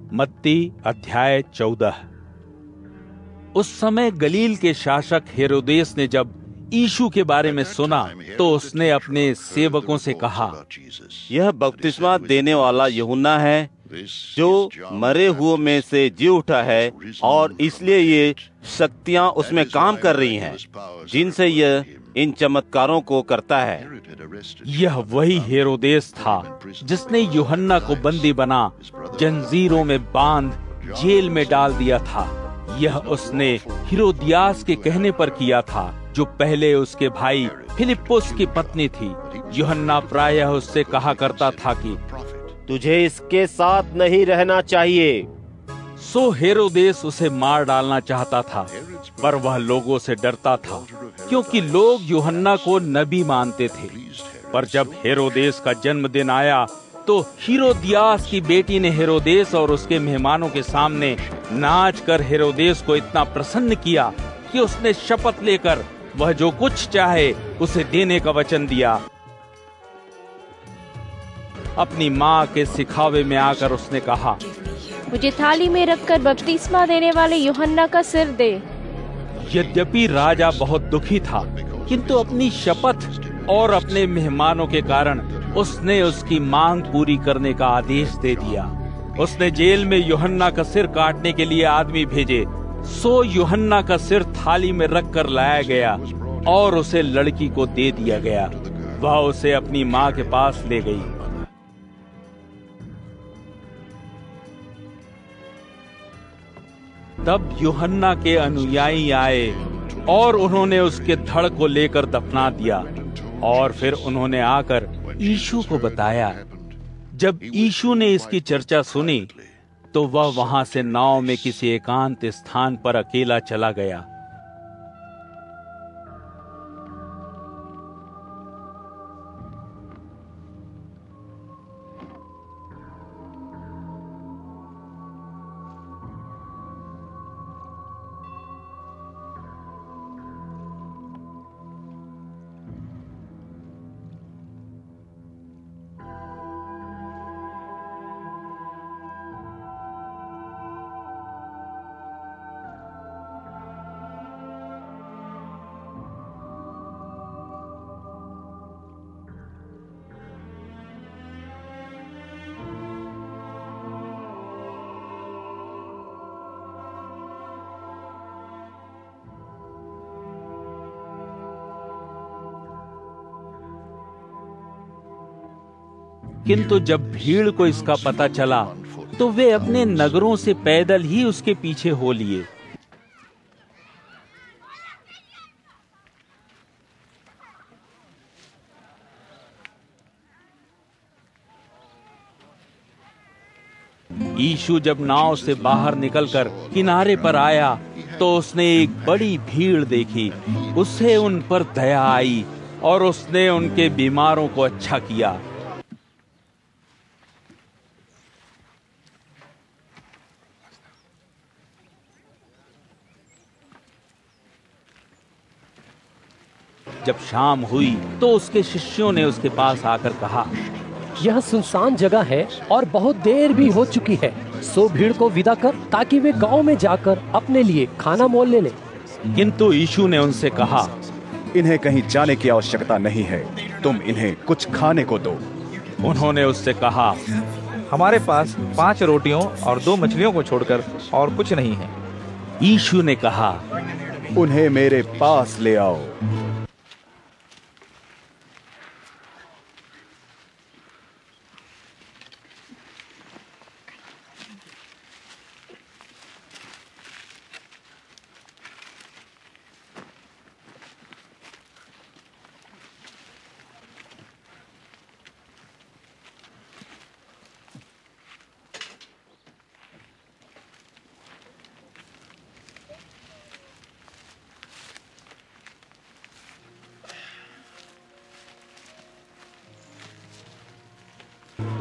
मत्ती अध्याय 14। उस समय गलील के शासक हेरोदेस ने जब यीशु के बारे में सुना तो उसने अपने सेवकों से कहा, यह बपतिस्मा देने वाला यूहन्ना है जो मरे हुओं में से जी उठा है, और इसलिए ये शक्तियां उसमें काम कर रही हैं जिनसे यह इन चमत्कारों को करता है। यह वही हेरोदेस था जिसने यूहन्ना को बंदी बना जंजीरों में बांध जेल में डाल दिया था। यह उसने हेरोदियास के कहने पर किया था, जो पहले उसके भाई फिलिप्पुस की पत्नी थी। यूहन्ना प्रायः उससे कहा करता था कि तुझे इसके साथ नहीं रहना चाहिए। सो हेरोदेस उसे मार डालना चाहता था, पर वह लोगों से डरता था क्योंकि लोग यूहन्ना को नबी मानते थे। पर जब हेरोदेस का जन्मदिन आया तो हेरोदियास की बेटी ने हेरोदेस और उसके मेहमानों के सामने नाच कर हेरोदेस को इतना प्रसन्न किया कि उसने शपथ लेकर वह जो कुछ चाहे उसे देने का वचन दिया। अपनी माँ के सिखावे में आकर उसने कहा, मुझे थाली में रखकर बपतिस्मा देने वाले यूहन्ना का सिर दे। यद्यपि राजा बहुत दुखी था, किंतु अपनी शपथ और अपने मेहमानों के कारण उसने उसकी मांग पूरी करने का आदेश दे दिया। उसने जेल में यूहन्ना का सिर काटने के लिए आदमी भेजे। सो यूहन्ना का सिर थाली में रख कर लाया गया और उसे लड़की को दे दिया गया। वह उसे अपनी माँ के पास ले गई। तब यूहन्ना के अनुयायी आए और उन्होंने उसके धड़ को लेकर दफना दिया, और फिर उन्होंने आकर यीशु को बताया। जब यीशु ने इसकी चर्चा सुनी तो वह वहां से नाव में किसी एकांत स्थान पर अकेला चला गया। किंतु जब भीड़ को इसका पता चला तो वे अपने नगरों से पैदल ही उसके पीछे हो लिए। यीशु जब नाव से बाहर निकलकर किनारे पर आया तो उसने एक बड़ी भीड़ देखी। उसे उन पर दया आई और उसने उनके बीमारों को अच्छा किया। जब शाम हुई तो उसके शिष्यों ने उसके पास आकर कहा, यह सुनसान जगह है और बहुत देर भी हो चुकी है। सो भीड़ को विदा कर ताकि वे गांव में जाकर अपने लिए खाना मोल ले लें। किंतु यीशु ने उनसे कहा, इन्हें कहीं जाने की आवश्यकता नहीं है, तुम इन्हें कुछ खाने को दो। उन्होंने उससे कहा, हमारे पास 5 रोटियों और 2 मछलियों को छोड़कर और कुछ नहीं है। यीशु ने कहा, उन्हें मेरे पास ले आओ।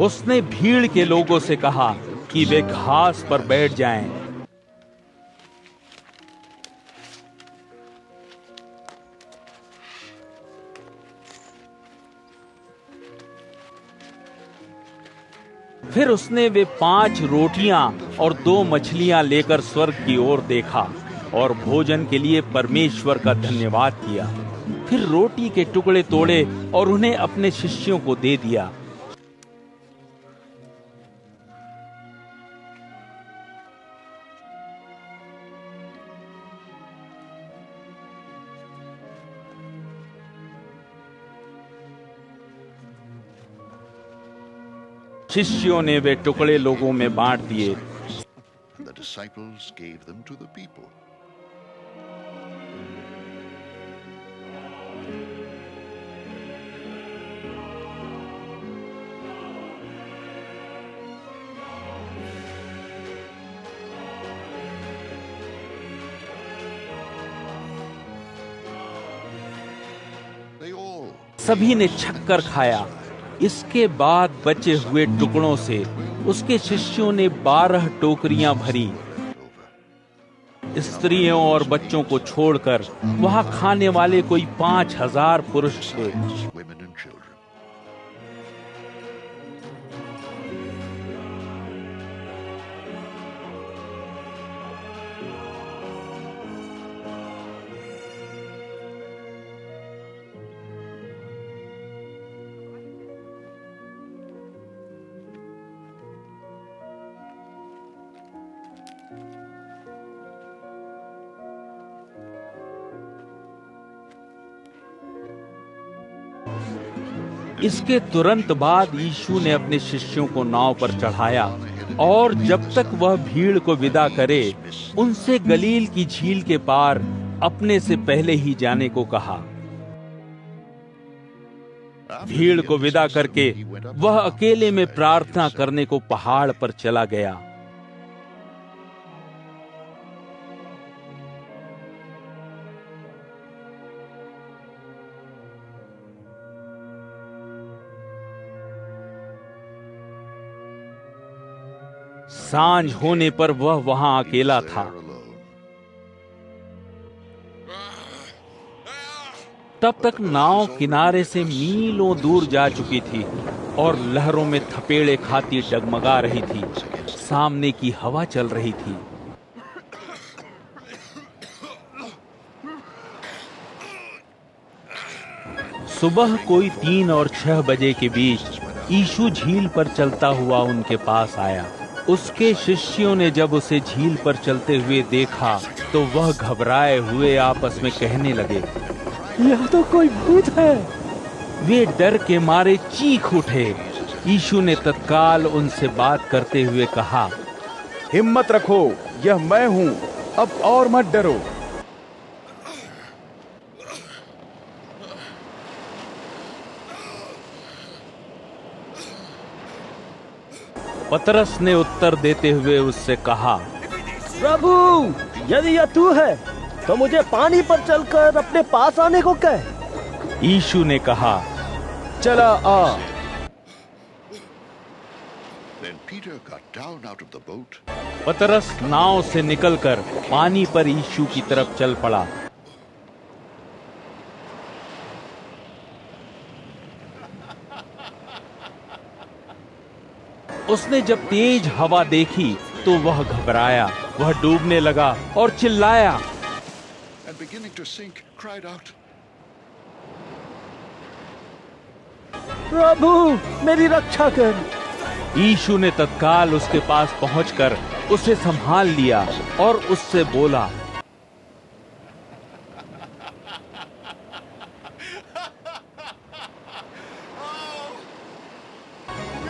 उसने भीड़ के लोगों से कहा कि वे घास पर बैठ जाएं। फिर उसने वे 5 रोटियां और 2 मछलियां लेकर स्वर्ग की ओर देखा और भोजन के लिए परमेश्वर का धन्यवाद किया। फिर रोटी के टुकड़े तोड़े और उन्हें अपने शिष्यों को दे दिया। शिष्यों ने वे टुकड़े लोगों में बांट दिए। The disciples gave them to the people. They all सभी ने छक्कर खाया। इसके बाद बचे हुए टुकड़ों से उसके शिष्यों ने 12 टोकरियां भरी। स्त्रियों और बच्चों को छोड़कर वहां खाने वाले कोई 5000 पुरुष थे। women and children. इसके तुरंत बाद यीशु ने अपने शिष्यों को नाव पर चढ़ाया और जब तक वह भीड़ को विदा करे उनसे गलील की झील के पार अपने से पहले ही जाने को कहा। भीड़ को विदा करके वह अकेले में प्रार्थना करने को पहाड़ पर चला गया। सांझ होने पर वह वहां अकेला था। तब तक नाव किनारे से मीलों दूर जा चुकी थी और लहरों में थपेड़े खाती डगमगा रही थी। सामने की हवा चल रही थी। सुबह कोई 3 और 6 बजे के बीच यीशु झील पर चलता हुआ उनके पास आया। उसके शिष्यों ने जब उसे झील पर चलते हुए देखा तो वह घबराए हुए आपस में कहने लगे, यह तो कोई भूत है। वे डर के मारे चीख उठे। यीशु ने तत्काल उनसे बात करते हुए कहा, हिम्मत रखो, यह मैं हूँ, अब और मत डरो। पतरस ने उत्तर देते हुए उससे कहा, प्रभु, यदि यह तू है तो मुझे पानी पर चलकर अपने पास आने को कह। यीशु ने कहा, चला आ। Then Peter got down out of the boat. पतरस नाव से निकलकर पानी पर यीशु की तरफ चल पड़ा। उसने जब तेज हवा देखी तो वह घबराया। वह डूबने लगा और चिल्लाया, And beginning to sink, cried out, प्रभु, मेरी रक्षा कर। यीशु ने तत्काल उसके पास पहुंचकर उसे संभाल लिया और उससे बोला,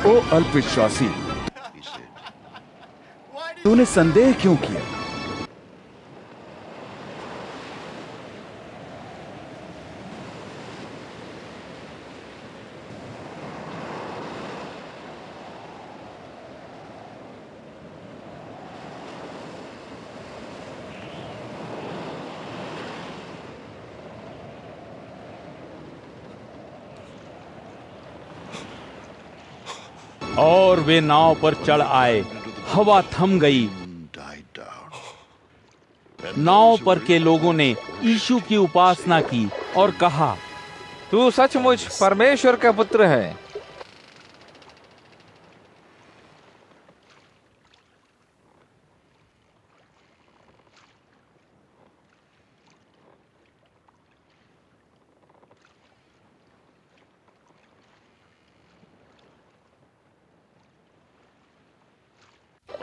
ओ अल्पविश्वासी, he said, तूने संदेह क्यों किया? और वे नाव पर चढ़ आए। हवा थम गई। died down. नाव पर के लोगों ने यीशु की उपासना की और कहा, तू सचमुच परमेश्वर का पुत्र है।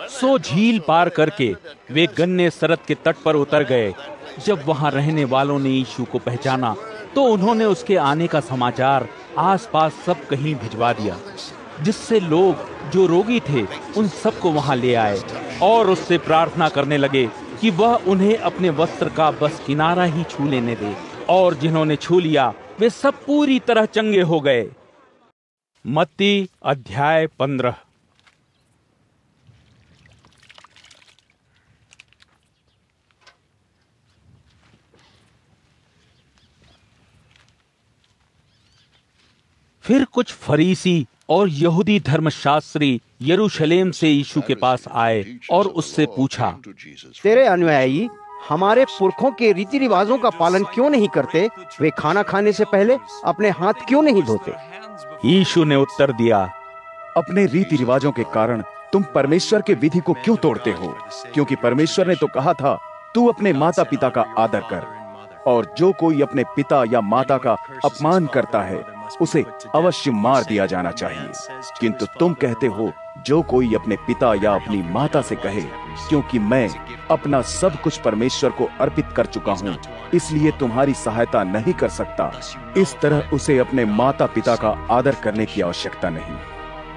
सो झील पार करके वे गन्ने सरत के तट पर उतर गए। जब वहां रहने वालों ने यीशु को पहचाना तो उन्होंने उसके आने का समाचार आसपास सब कहीं भिजवा दिया, जिससे लोग जो रोगी थे उन सबको वहां ले आए और उससे प्रार्थना करने लगे कि वह उन्हें अपने वस्त्र का बस किनारा ही छू लेने दे। और जिन्होंने छू लिया वे सब पूरी तरह चंगे हो गए। मत्ती अध्याय 15। फिर कुछ फरीसी और यहूदी धर्मशास्त्री यरूशलेम से यीशु के पास आए और उससे पूछा, तेरे अनुयायी हमारे पुरखों के रीति रिवाजों का पालन क्यों नहीं करते? वे खाना खाने से पहले अपने हाथ क्यों नहीं धोते? यीशु ने उत्तर दिया, अपने रीति रिवाजों के कारण तुम परमेश्वर के विधि को क्यों तोड़ते हो? क्योंकि परमेश्वर ने तो कहा था, तू अपने माता पिता का आदर कर, और जो कोई अपने पिता या माता का अपमान करता है उसे अवश्य मार दिया जाना चाहिए। किंतु तुम कहते हो, जो कोई अपने पिता या अपनी माता से कहे, क्योंकि मैं अपना सब कुछ परमेश्वर को अर्पित कर चुका हूँ, इसलिए तुम्हारी सहायता नहीं कर सकता, इस तरह उसे अपने माता पिता का आदर करने की आवश्यकता नहीं।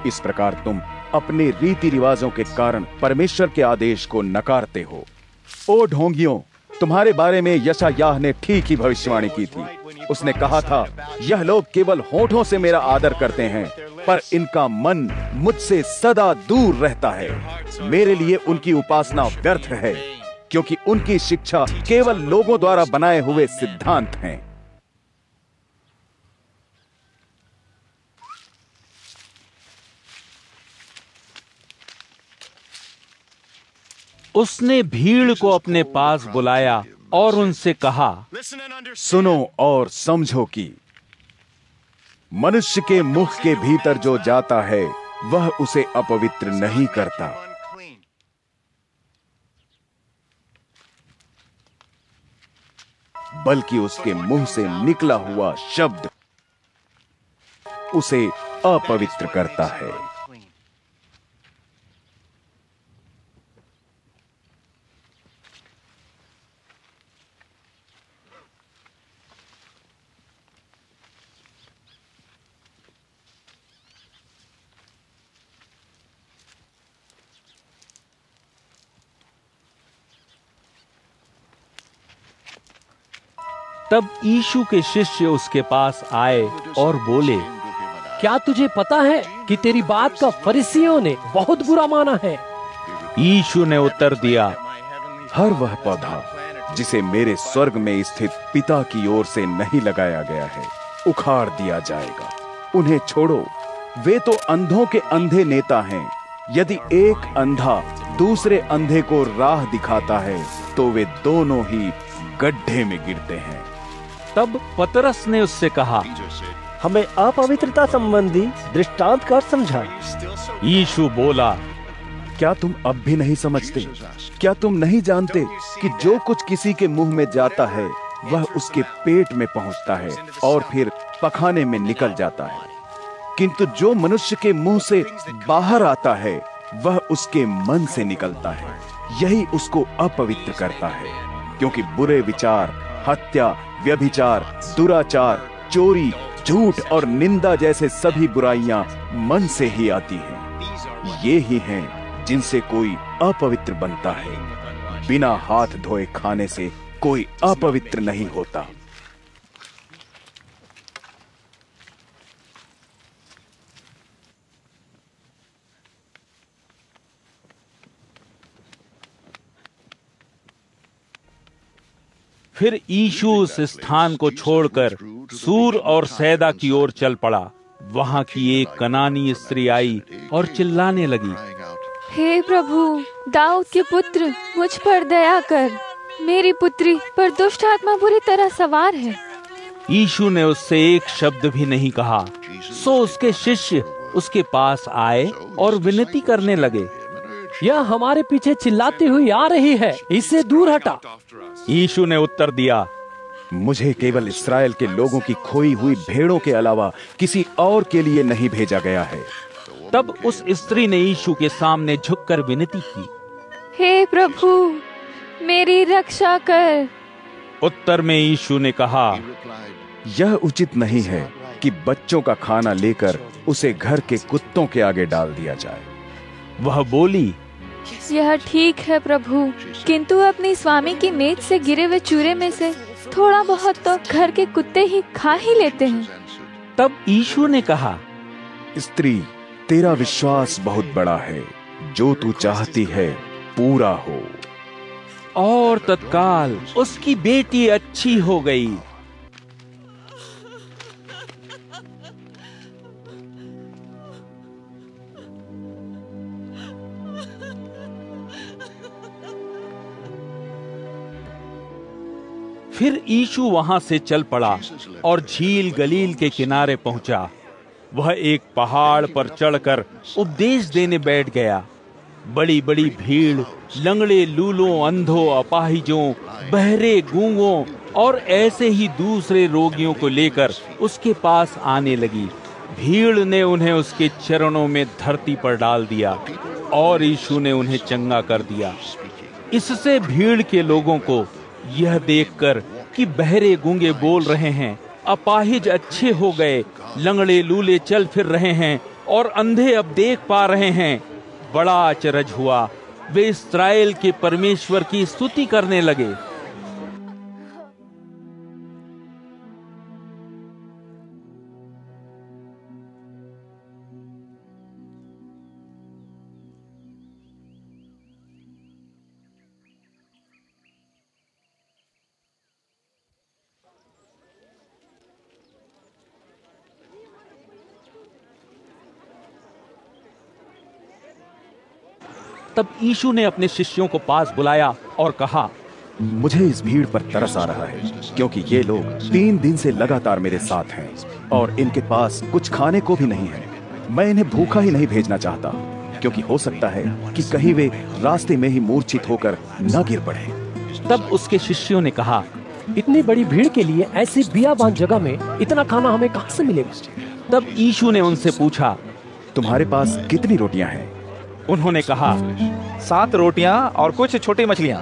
इस प्रकार तुम अपने रीति रिवाजों के कारण परमेश्वर के आदेश को नकारते हो। ओ ढोंगियों, तुम्हारे बारे में यशायाह ने ठीक ही भविष्यवाणी की थी। उसने कहा था, यह लोग केवल होठों से मेरा आदर करते हैं, पर इनका मन मुझसे सदा दूर रहता है। मेरे लिए उनकी उपासना व्यर्थ है, क्योंकि उनकी शिक्षा केवल लोगों द्वारा बनाए हुए सिद्धांत हैं। उसने भीड़ को अपने पास बुलाया और उनसे कहा, सुनो और समझो कि मनुष्य के मुख के भीतर जो जाता है वह उसे अपवित्र नहीं करता, बल्कि उसके मुंह से निकला हुआ शब्द उसे अपवित्र करता है। तब यीशु के शिष्य उसके पास आए और बोले, क्या तुझे पता है कि तेरी बात का फरीसियों ने बहुत बुरा माना है? यीशु ने उत्तर दिया, हर वह पौधा जिसे मेरे स्वर्ग में स्थित पिता की ओर से नहीं लगाया गया है उखाड़ दिया जाएगा। उन्हें छोड़ो, वे तो अंधों के अंधे नेता हैं। यदि एक अंधा दूसरे अंधे को राह दिखाता है तो वे दोनों ही गड्ढे में गिरते हैं। तब पतरस ने उससे कहा, हमें अपवित्रता संबंधी दृष्टांत कर समझा। यीशु बोला, क्या तुम अब भी नहीं समझते? क्या तुम नहीं जानते कि जो कुछ किसी के मुंह में जाता है वह उसके पेट में पहुंचता है और फिर पखाने में निकल जाता है, किंतु जो मनुष्य के मुंह से बाहर आता है वह उसके मन से निकलता है, यही उसको अपवित्र करता है। क्योंकि बुरे विचार, हत्या, व्यभिचार, दुराचार, चोरी, झूठ और निंदा जैसे सभी बुराइयां मन से ही आती हैं। ये ही हैं जिनसे कोई अपवित्र बनता है। बिना हाथ धोए खाने से कोई अपवित्र नहीं होता। फिर यीशु उस स्थान को छोड़कर सूर और सैदा की ओर चल पड़ा। वहां की एक कनानी स्त्री आई और चिल्लाने लगी, हे प्रभु, दाऊद के पुत्र, मुझ पर दया कर। मेरी पुत्री पर दुष्ट आत्मा बुरी तरह सवार है। यीशु ने उससे एक शब्द भी नहीं कहा। सो उसके शिष्य उसके पास आए और विनती करने लगे, यह हमारे पीछे चिल्लाती हुई आ रही है, इससे दूर हटा। यीशु ने उत्तर दिया, मुझे केवल इस्राएल के लोगों की खोई हुई भेड़ों के अलावा किसी और के लिए नहीं भेजा गया है। तब उस स्त्री ने यीशु के सामने झुककर विनती की, हे प्रभु, मेरी रक्षा कर। उत्तर में यीशु ने कहा, यह उचित नहीं है कि बच्चों का खाना लेकर उसे घर के कुत्तों के आगे डाल दिया जाए। वह बोली, यह ठीक है प्रभु, किंतु अपनी स्वामी की मेज से गिरे हुए चूरे में से थोड़ा बहुत तो घर के कुत्ते ही खा ही लेते हैं। तब यीशु ने कहा, स्त्री, तेरा विश्वास बहुत बड़ा है, जो तू चाहती है पूरा हो। और तत्काल उसकी बेटी अच्छी हो गई। फिर यीशु वहां से चल पड़ा और झील गलील के किनारे पहुंचा। वह एक पहाड़ पर चढ़कर उपदेश देने बैठ गया। बड़ी बड़ी भीड़ लंगड़े, लूलों, अंधों, अपाहिजों, बहरे, गूंगों और ऐसे ही दूसरे रोगियों को लेकर उसके पास आने लगी। भीड़ ने उन्हें उसके चरणों में धरती पर डाल दिया और यीशु ने उन्हें चंगा कर दिया। इससे भीड़ के लोगों को यह देखकर कि बहरे गूंगे बोल रहे हैं, अपाहिज अच्छे हो गए, लंगड़े लूले चल फिर रहे हैं और अंधे अब देख पा रहे हैं, बड़ा अचरज हुआ। वे इस्राएल के परमेश्वर की स्तुति करने लगे। तब यीशु ने अपने शिष्यों को पास बुलाया और कहा, मुझे इस भीड़ पर तरस आ रहा है, क्योंकि ये लोग 3 दिन से लगातार मेरे साथ हैं और इनके पास कुछ खाने को भी नहीं है। मैं इन्हें भूखा ही नहीं भेजना चाहता, क्योंकि हो सकता है कि कहीं वे रास्ते में ही मूर्छित होकर न गिर पड़े। तब उसके शिष्यों ने कहा, इतनी बड़ी भीड़ के लिए ऐसी बियाबान जगह में इतना खाना हमें कहां से मिलेगा? तब यीशु ने उनसे पूछा, तुम्हारे पास कितनी रोटियां हैं? उन्होंने कहा, 7 रोटियां और कुछ छोटी मछलियां।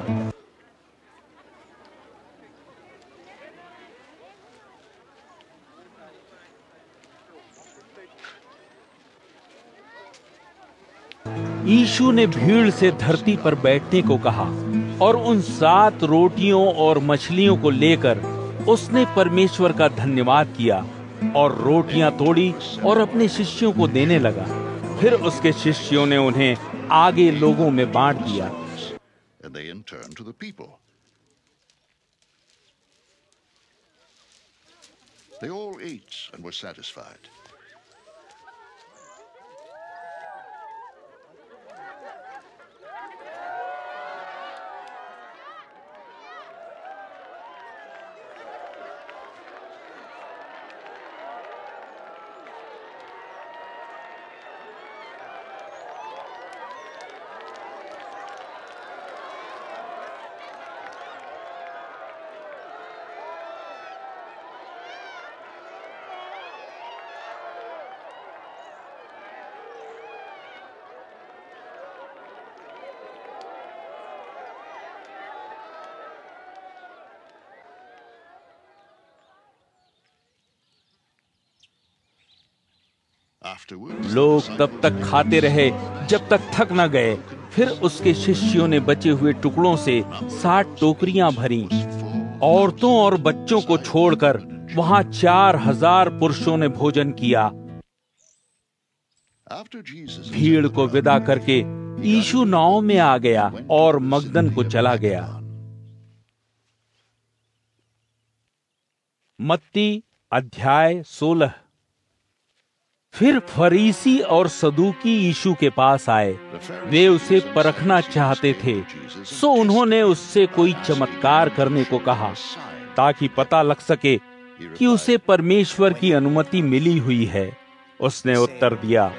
यीशु ने भीड़ से धरती पर बैठने को कहा और उन 7 रोटियों और मछलियों को लेकर उसने परमेश्वर का धन्यवाद किया और रोटियां तोड़ी और अपने शिष्यों को देने लगा। फिर उसके शिष्यों ने उन्हें आगे लोगों में बांट दिया। And they in turn to the people. They all ate and were satisfied. लोग तब तक खाते रहे जब तक थक न गए। फिर उसके शिष्यों ने बचे हुए टुकड़ों से 60 टोकरियां भरी। औरतों और बच्चों को छोड़कर वहां 4000 पुरुषों ने भोजन किया। भीड़ को विदा करके यीशु नाव में आ गया और मगदन को चला गया। मत्ती अध्याय 16। फिर फरीसी और सदूकी यीशु के पास आए। वे उसे परखना चाहते थे, सो उन्होंने उससे कोई चमत्कार करने को कहा, ताकि पता लग सके कि उसे परमेश्वर की अनुमति मिली हुई है। उसने उत्तर दिया,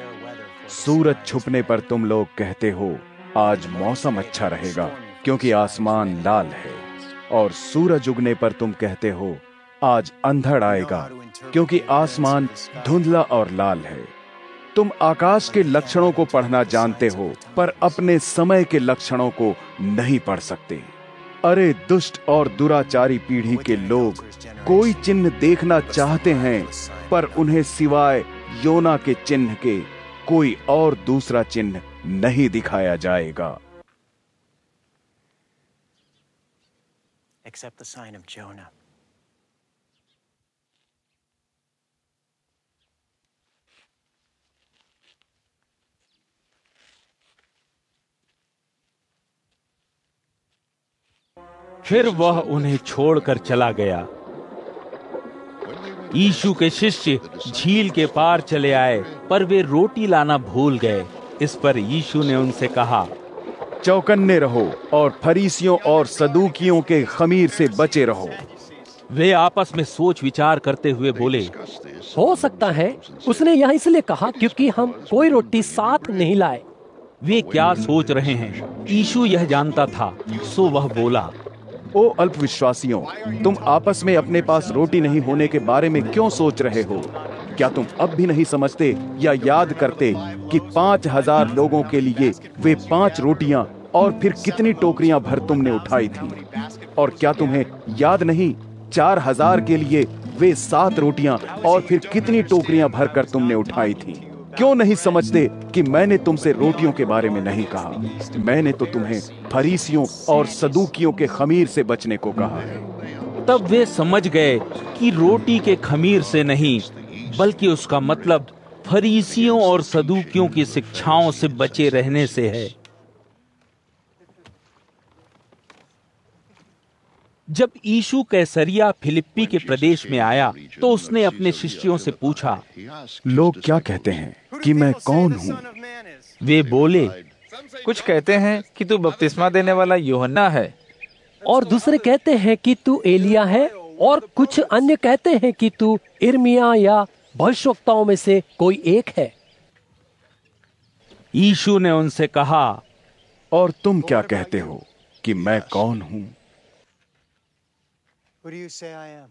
सूरज छुपने पर तुम लोग कहते हो आज मौसम अच्छा रहेगा, क्योंकि आसमान लाल है, और सूरज उगने पर तुम कहते हो आज अंधड़ आएगा, क्योंकि आसमान धुंधला और लाल है। तुम आकाश के लक्षणों को पढ़ना जानते हो, पर अपने समय के लक्षणों को नहीं पढ़ सकते। अरे दुष्ट और दुराचारी पीढ़ी के लोग कोई चिन्ह देखना चाहते हैं, पर उन्हें सिवाय योना के चिन्ह के कोई और दूसरा चिन्ह नहीं दिखाया जाएगा। Except the sign of Jonah. फिर वह उन्हें छोड़कर चला गया। यीशु के शिष्य झील के पार चले आए, पर वे रोटी लाना भूल गए। इस पर यीशु ने उनसे कहा, चौकन्ने रहो और फरीसियों और सदूकियों के खमीर से बचे रहो। वे आपस में सोच विचार करते हुए बोले, हो सकता है उसने यह इसलिए कहा क्योंकि हम कोई रोटी साथ नहीं लाए। वे क्या सोच रहे हैं, यीशु यह जानता था, सो वह बोला, ओ अल्पविश्वासियों, तुम आपस में अपने पास रोटी नहीं होने के बारे में क्यों सोच रहे हो? क्या तुम अब भी नहीं समझते या याद करते कि 5000 लोगों के लिए वे 5 रोटियां और फिर कितनी टोकरियां भर तुमने उठाई थी? और क्या तुम्हें याद नहीं 4000 के लिए वे 7 रोटियां और फिर कितनी टोकरियां भर कर तुमने उठाई थी? क्यों नहीं समझते कि मैंने तुमसे रोटियों के बारे में नहीं कहा? मैंने तो तुम्हें फरीसियों और सदूकियों के खमीर से बचने को कहा है। तब वे समझ गए कि रोटी के खमीर से नहीं, बल्कि उसका मतलब फरीसियों और सदूकियों की शिक्षाओं से बचे रहने से है। जब यीशु कैसरिया फिलिप्पी के प्रदेश में आया, तो उसने अपने शिष्यों से पूछा, लोग क्या कहते हैं कि मैं कौन हूँ? वे बोले, कुछ कहते हैं कि तू बपतिस्मा देने वाला यूहन्ना है, और दूसरे कहते हैं कि तू एलिया है, और कुछ अन्य कहते हैं कि तू इर्मिया या भविष्यवक्ताओं में से कोई एक है। यीशु ने उनसे कहा, और तुम क्या कहते हो कि मैं कौन हूँ? Who do you say I am?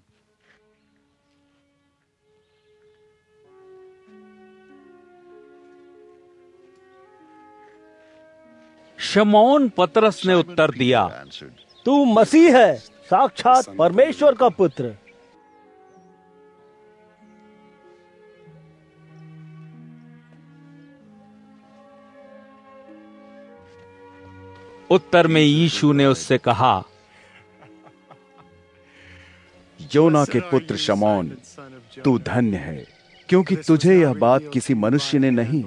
शमौन पतरस ने उत्तर दिया, तू मसीह है, साक्षात परमेश्वर का पुत्र। उत्तर में यीशु ने उससे कहा, योना के पुत्र शमौन, तू धन्य है, क्योंकि तुझे यह बात किसी मनुष्य ने नहीं,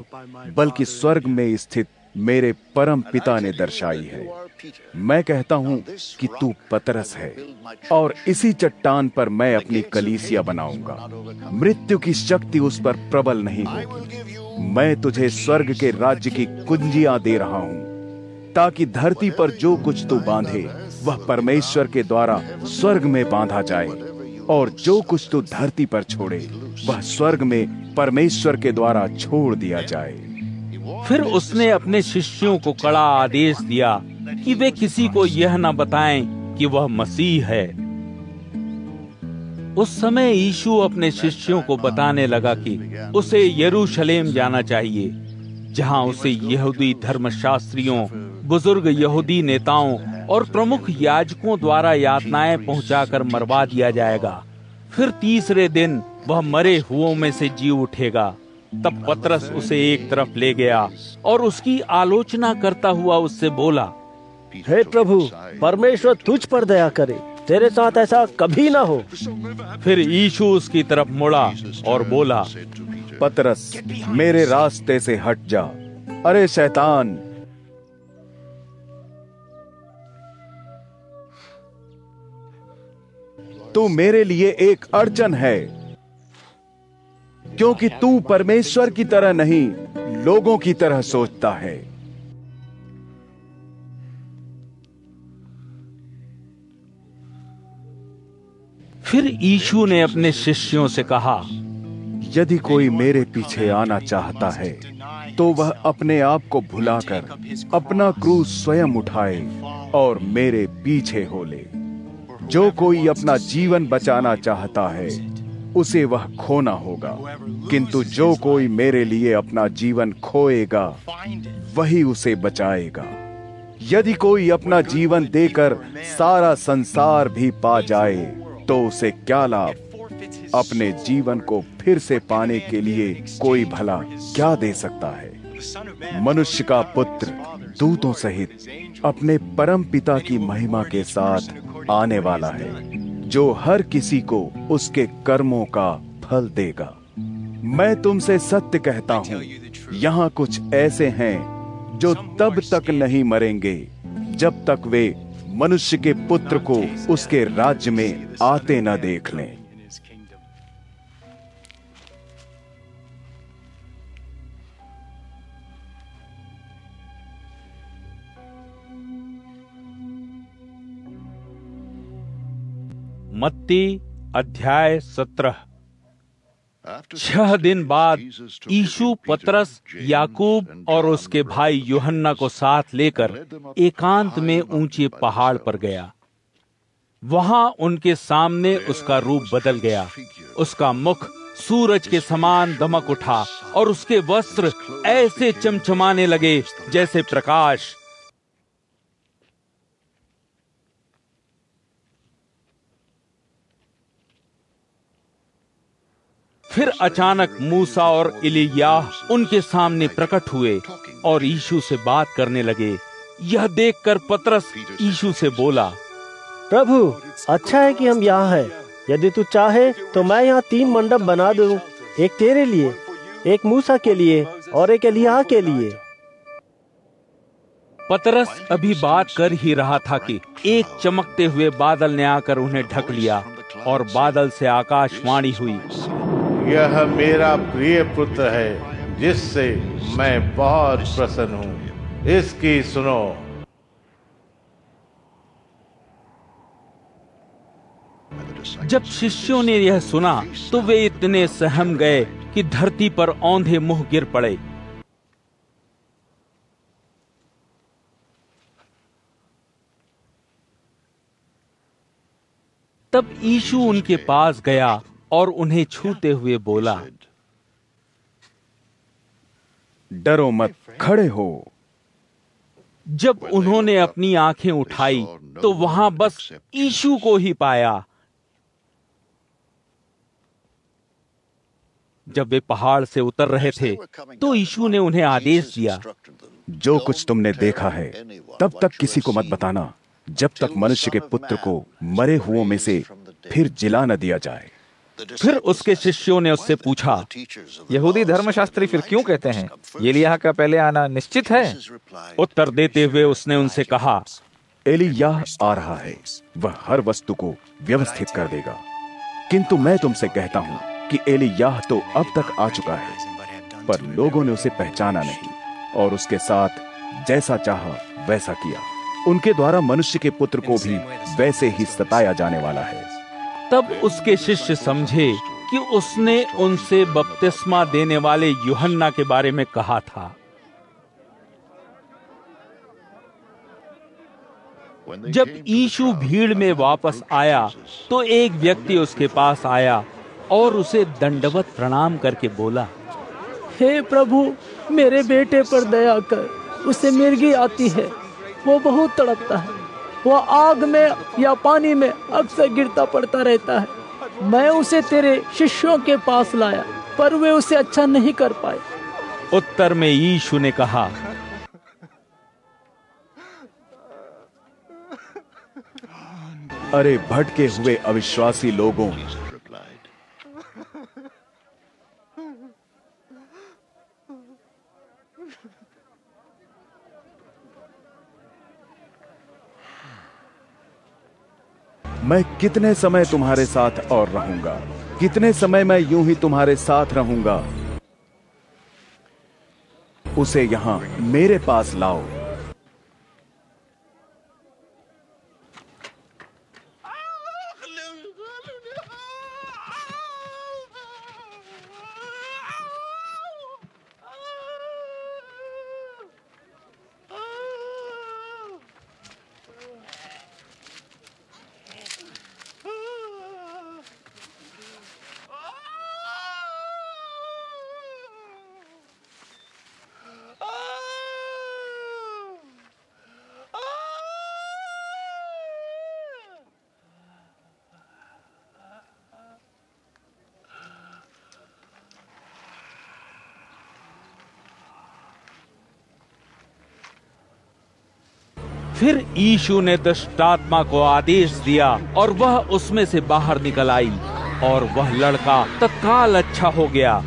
बल्कि स्वर्ग में स्थित मेरे परम पिता ने दर्शाई है। मैं कहता हूं कि तू पतरस है, और इसी चट्टान पर मैं अपनी कलीसिया बनाऊंगा। मृत्यु की शक्ति उस पर प्रबल नहीं होगी। मैं तुझे स्वर्ग के राज्य की कुंजियां दे रहा हूं, ताकि धरती पर जो कुछ तू बांधे वह परमेश्वर के द्वारा स्वर्ग में बांधा जाए, और जो कुछ तू धरती पर छोड़े वह स्वर्ग में परमेश्वर के द्वारा छोड़ दिया जाए। फिर उसने अपने शिष्यों को कड़ा आदेश दिया कि वे किसी को यह न बताएं कि वह मसीह है। उस समय यीशु अपने शिष्यों को बताने लगा कि उसे यरूशलेम जाना चाहिए, जहां उसे यहूदी धर्मशास्त्रियों, बुजुर्ग यहूदी नेताओं और प्रमुख याजकों द्वारा यातनाएं पहुंचाकर मरवा दिया जाएगा। फिर तीसरे दिन वह मरे हुओं में से जी उठेगा। तब पतरस उसे एक तरफ ले गया और उसकी आलोचना करता हुआ उससे बोला, हे प्रभु, परमेश्वर तुझ पर दया करे, तेरे साथ ऐसा कभी ना हो। फिर यीशु उसकी तरफ मुड़ा और बोला, पतरस, मेरे रास्ते से हट जा, अरे शैतान। तू मेरे लिए एक अड़चन है, क्योंकि तू परमेश्वर की तरह नहीं, लोगों की तरह सोचता है। फिर यीशु ने अपने शिष्यों से कहा, यदि कोई मेरे पीछे आना चाहता है तो वह अपने आप को भुलाकर अपना क्रूस स्वयं उठाए और मेरे पीछे हो ले। जो कोई अपना जीवन बचाना चाहता है उसे वह खोना होगा, किंतु जो कोई मेरे लिए अपना जीवन खोएगा वही उसे बचाएगा। यदि कोई अपना जीवन देकर सारा संसार भी पा जाए तो उसे क्या लाभ? अपने जीवन को फिर से पाने के लिए कोई भला क्या दे सकता है? मनुष्य का पुत्र दूतों सहित अपने परम पिता की महिमा के साथ आने वाला है, जो हर किसी को उसके कर्मों का फल देगा। मैं तुमसे सत्य कहता हूं, यहाँ कुछ ऐसे हैं जो तब तक नहीं मरेंगे जब तक वे मनुष्य के पुत्र को उसके राज्य में आते न देख लें। मत्ती अध्याय 17। 6 दिन बाद यीशु पतरस, याकूब और उसके भाई यूहन्ना को साथ लेकर एकांत में ऊंचे पहाड़ पर गया। वहां उनके सामने उसका रूप बदल गया। उसका मुख सूरज के समान दमक उठा और उसके वस्त्र ऐसे चमचमाने लगे जैसे प्रकाश। फिर अचानक मूसा और एलिय्याह उनके सामने प्रकट हुए और यीशु से बात करने लगे। यह देखकर पतरस यीशु से बोला, प्रभु, अच्छा है कि हम यहाँ हैं। यदि तू चाहे तो मैं यहाँ 3 मंडप बना दूं, एक तेरे लिए, एक मूसा के लिए और एक एलिय्याह के लिए। पतरस अभी बात कर ही रहा था कि एक चमकते हुए बादल ने आकर उन्हें ढक लिया और बादल से आकाशवाणी हुई, यह मेरा प्रिय पुत्र है जिससे मैं बहुत प्रसन्न हूँ, इसकी सुनो। जब शिष्यों ने यह सुना तो वे इतने सहम गए कि धरती पर औंधे मुंह गिर पड़े। तब यीशु उनके पास गया और उन्हें छूते हुए बोला, डरो मत, खड़े हो। जब उन्होंने अपनी आंखें उठाई तो वहां बस यीशु को ही पाया। जब वे पहाड़ से उतर रहे थे तो यीशु ने उन्हें आदेश दिया, जो कुछ तुमने देखा है तब तक किसी को मत बताना, जब तक मनुष्य के पुत्र को मरे हुओं में से फिर जिला न दिया जाए। फिर उसके शिष्यों ने उससे पूछा, यहूदी धर्मशास्त्री फिर क्यों कहते हैं एलिय्याह का पहले आना निश्चित है? उत्तर देते हुए उसने उनसे कहा, एलिय्याह आ रहा है, वह हर वस्तु को व्यवस्थित कर देगा। किंतु मैं तुमसे कहता हूं कि एलिय्याह तो अब तक आ चुका है, पर लोगों ने उसे पहचाना नहीं और उसके साथ जैसा चाहा वैसा किया। उनके द्वारा मनुष्य के पुत्र को भी वैसे ही सताया जाने वाला है। तब उसके शिष्य समझे कि उसने उनसे बपतिस्मा देने वाले यूहन्ना के बारे में कहा था। जब यीशु भीड़ में वापस आया तो एक व्यक्ति उसके पास आया और उसे दंडवत प्रणाम करके बोला, हे प्रभु, मेरे बेटे पर दया कर, उसे मिर्गी आती है, वो बहुत तड़पता है, वह आग में या पानी में अक्सर गिरता पड़ता रहता है। मैं उसे तेरे शिष्यों के पास लाया पर वे उसे अच्छा नहीं कर पाए। उत्तर में यीशु ने कहा, अरे भटके हुए अविश्वासी लोगों, मैं कितने समय तुम्हारे साथ और रहूंगा? कितने समय मैं यूं ही तुम्हारे साथ रहूंगा? उसे यहां मेरे पास लाओ। फिर यीशु ने दुष्टात्मा को आदेश दिया और वह उसमें से बाहर निकल आई और वह लड़का तत्काल अच्छा हो गया।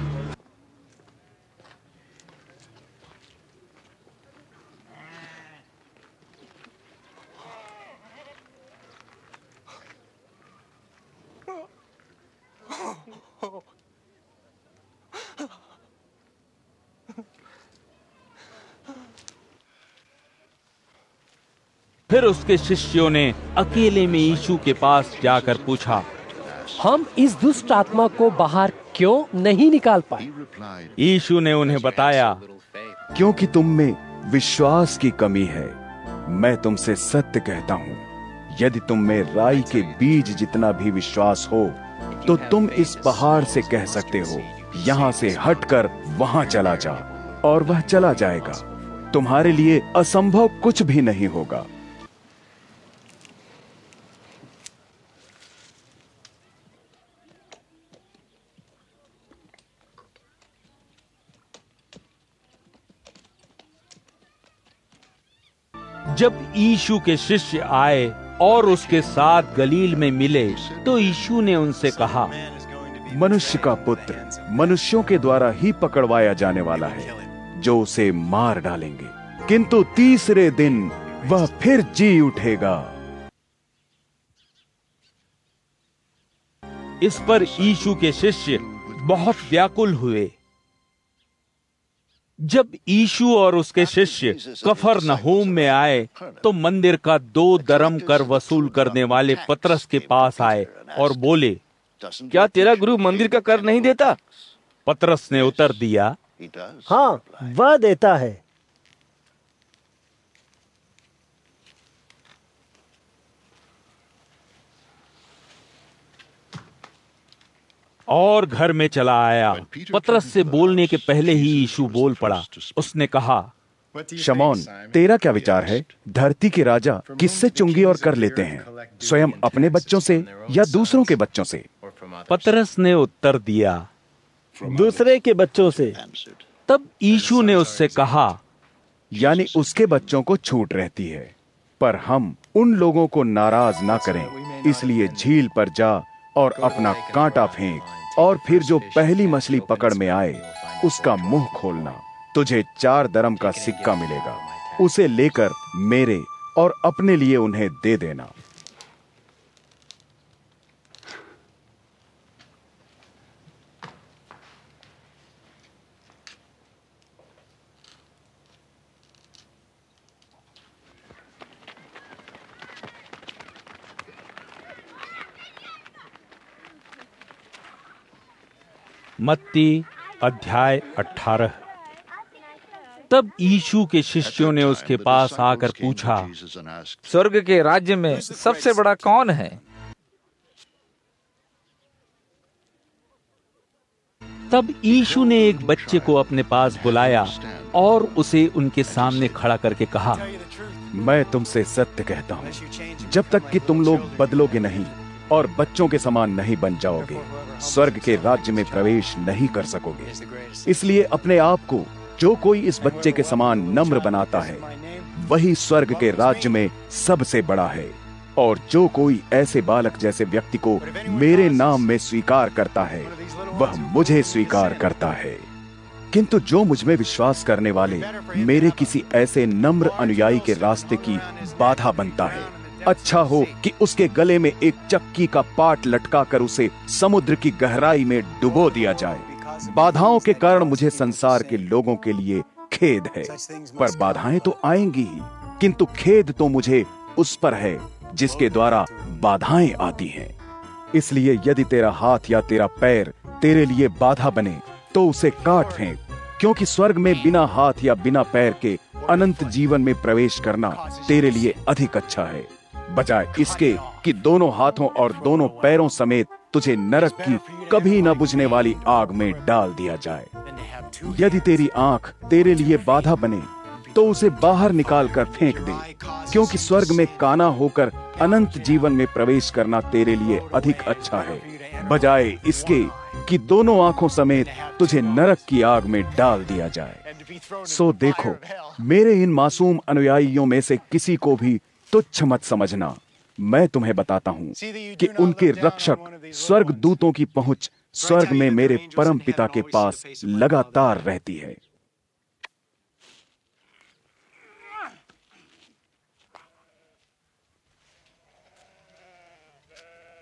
फिर उसके शिष्यों ने अकेले में यीशु के पास जाकर पूछा, हम इस दुष्ट आत्मा को बाहर क्यों नहीं निकाल पाए? यीशु ने उन्हें बताया, क्योंकि तुम में विश्वास की कमी है। मैं तुमसे सत्य कहता हूँ, यदि तुम में राई के बीज जितना भी विश्वास हो तो तुम इस पहाड़ से कह सकते हो, यहाँ से हटकर वहाँ चला जा, और वह चला जाएगा। तुम्हारे लिए असंभव कुछ भी नहीं होगा। जब यीशु के शिष्य आए और उसके साथ गलील में मिले तो यीशु ने उनसे कहा, मनुष्य का पुत्र मनुष्यों के द्वारा ही पकड़वाया जाने वाला है, जो उसे मार डालेंगे, किंतु तीसरे दिन वह फिर जी उठेगा। इस पर यीशु के शिष्य बहुत व्याकुल हुए। जब यीशु और उसके शिष्य कफरनहूम में आए तो मंदिर का 2 दरम कर वसूल करने वाले पतरस के पास आए और बोले, क्या तेरा गुरु मंदिर का कर नहीं देता? पतरस ने उत्तर दिया, हाँ, वह देता है। और घर में चला आया। पतरस से बोलने के पहले ही यीशु बोल पड़ा। उसने कहा, शमौन, तेरा क्या विचार है? धरती के राजा किससे चुंगी और कर लेते हैं, स्वयं अपने बच्चों से या दूसरों के बच्चों से? पतरस ने उत्तर दिया, दूसरे के बच्चों से। तब यीशु ने उससे कहा, यानी उसके बच्चों को छूट रहती है, पर हम उन लोगों को नाराज ना करें, इसलिए झील पर जा और अपना कांटा फेंक, और फिर जो पहली मछली पकड़ में आए उसका मुंह खोलना। तुझे 4 दरम का सिक्का मिलेगा, उसे लेकर मेरे और अपने लिए उन्हें दे देना। मत्ती अध्याय 18। तब यीशु के शिष्यों ने उसके पास आकर पूछा, स्वर्ग के राज्य में सबसे बड़ा कौन है? तब यीशु ने एक बच्चे को अपने पास बुलाया और उसे उनके सामने खड़ा करके कहा, मैं तुमसे सत्य कहता हूँ, जब तक कि तुम लोग बदलोगे नहीं और बच्चों के समान नहीं बन जाओगे, स्वर्ग के राज्य में प्रवेश नहीं कर सकोगे। इसलिए अपने आप को जो कोई इस बच्चे के समान नम्र बनाता है, वही स्वर्ग के राज्य में सबसे बड़ा है। और जो कोई ऐसे बालक जैसे व्यक्ति को मेरे नाम में स्वीकार करता है, वह मुझे स्वीकार करता है। किंतु जो मुझ में विश्वास करने वाले मेरे किसी ऐसे नम्र अनुयायी के रास्ते की बाधा बनता है, अच्छा हो कि उसके गले में एक चक्की का पाट लटका कर उसे समुद्र की गहराई में डुबो दिया जाए। बाधाओं के कारण मुझे संसार के लोगों के लिए खेद है, पर बाधाएं तो आएंगी ही, किंतु खेद तो मुझे उस पर है जिसके द्वारा बाधाएं आती हैं। इसलिए यदि तेरा हाथ या तेरा पैर तेरे लिए बाधा बने तो उसे काट फेंक, क्योंकि स्वर्ग में बिना हाथ या बिना पैर के अनंत जीवन में प्रवेश करना तेरे लिए अधिक अच्छा है, बजाय इसके कि दोनों हाथों और दोनों पैरों समेत तुझे नरक की कभी न बुझने वाली आग में डाल दिया जाए। यदि तेरी आंख तेरे लिए बाधा बने तो उसे बाहर निकाल कर फेंक दे, क्योंकि स्वर्ग में काना होकर अनंत जीवन में प्रवेश करना तेरे लिए अधिक अच्छा है, बजाय इसके कि दोनों आंखों समेत तुझे नरक की आग में डाल दिया जाए। सो देखो, मेरे इन मासूम अनुयायियों में से किसी को भी तुच्छ मत समझना। मैं तुम्हें बताता हूँ कि उनके रक्षक स्वर्ग दूतों की पहुंच स्वर्ग में मेरे परम पिता के पास लगातार रहती है।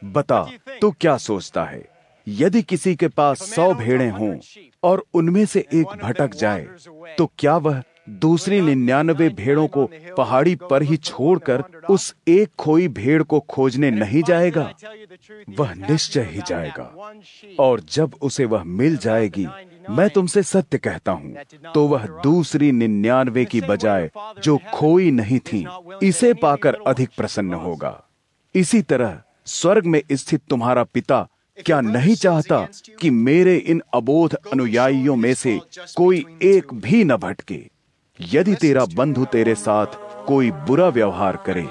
बता, तू क्या सोचता है? यदि किसी के पास 100 भेड़ें हों और उनमें से एक भटक जाए, तो क्या वह दूसरी 99 भेड़ों को पहाड़ी पर ही छोड़कर उस एक खोई भेड़ को खोजने नहीं जाएगा? वह निश्चय ही जाएगा, और जब उसे वह मिल जाएगी, मैं तुमसे सत्य कहता हूँ, तो वह दूसरी 99 की बजाय जो खोई नहीं थी, इसे पाकर अधिक प्रसन्न होगा। इसी तरह स्वर्ग में स्थित तुम्हारा पिता क्या नहीं चाहता कि मेरे इन अबोध अनुयायियों में से कोई एक भी न भटके? यदि तेरा बंधु तेरे साथ कोई बुरा व्यवहार करे,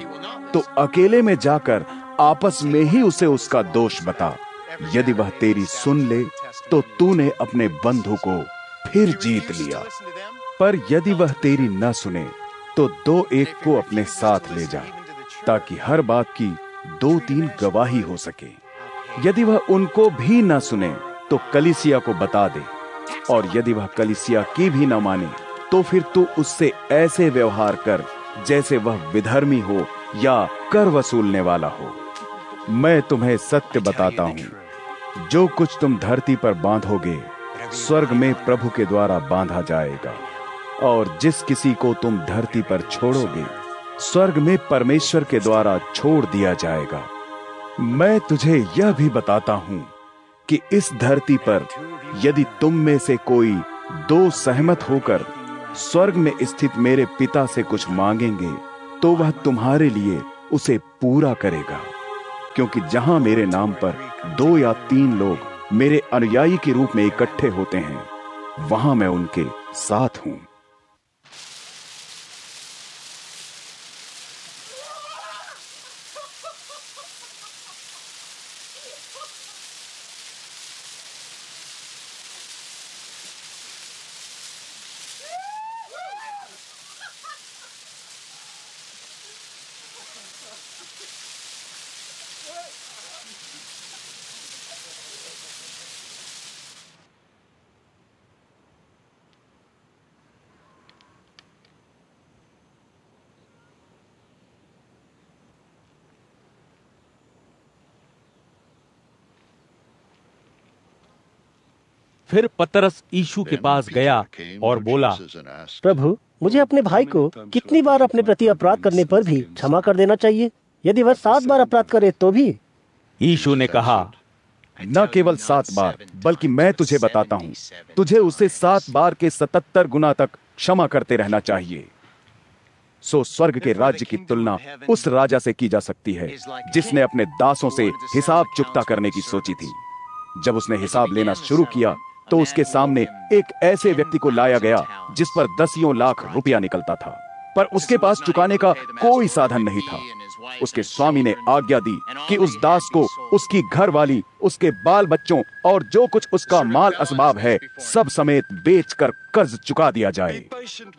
तो अकेले में जाकर आपस में ही उसे उसका दोष बता। यदि वह तेरी सुन ले, तो तूने अपने बंधु को फिर जीत लिया। पर यदि वह तेरी न सुने, तो 2-1 को अपने साथ ले जा, ताकि हर बात की 2-3 गवाही हो सके। यदि वह उनको भी न सुने, तो कलीसिया को बता दे, और यदि वह कलीसिया की भी न माने, तो फिर तू उससे ऐसे व्यवहार कर जैसे वह विधर्मी हो या कर वसूलने वाला हो। मैं तुम्हें सत्य बताता हूँ, जो कुछ तुम धरती पर बांधोगे, स्वर्ग में प्रभु के द्वारा बांधा जाएगा, और जिस किसी को तुम धरती पर छोड़ोगे, स्वर्ग में परमेश्वर के द्वारा छोड़ दिया जाएगा। मैं तुझे यह भी बताता हूं कि इस धरती पर यदि तुम में से कोई 2 सहमत होकर स्वर्ग में स्थित मेरे पिता से कुछ मांगेंगे, तो वह तुम्हारे लिए उसे पूरा करेगा। क्योंकि जहां मेरे नाम पर 2 या 3 लोग मेरे अनुयायी के रूप में इकट्ठे होते हैं, वहां मैं उनके साथ हूं। फिर पतरस यीशु के पास गया और बोला, प्रभु, मुझे अपने भाई को कितनी बार अपने प्रति अपराध करने पर भी क्षमा कर देना चाहिए? यदि वह 7 बार अपराध करे तो भी? यीशु ने कहा, न केवल 7 बार, बल्कि मैं तुझे बताता हूँ, तुझे उसे 7 बार के 77 गुना तक क्षमा करते रहना चाहिए। सो स्वर्ग के राज्य की तुलना उस राजा से की जा सकती है जिसने अपने दासों से हिसाब चुकता करने की सोची थी। जब उसने हिसाब लेना शुरू किया, तो उसके सामने एक ऐसे व्यक्ति को लाया गया जिस पर 10 लाख रुपया निकलता था, पर उसके पास चुकाने का कोई साधन नहीं था। उसके स्वामी ने आज्ञा दी कि उस दास को उसकी घरवाली, उसके बाल बच्चों और जो कुछ उसका माल असबाब है, सब समेत बेचकर कर्ज चुका दिया जाए।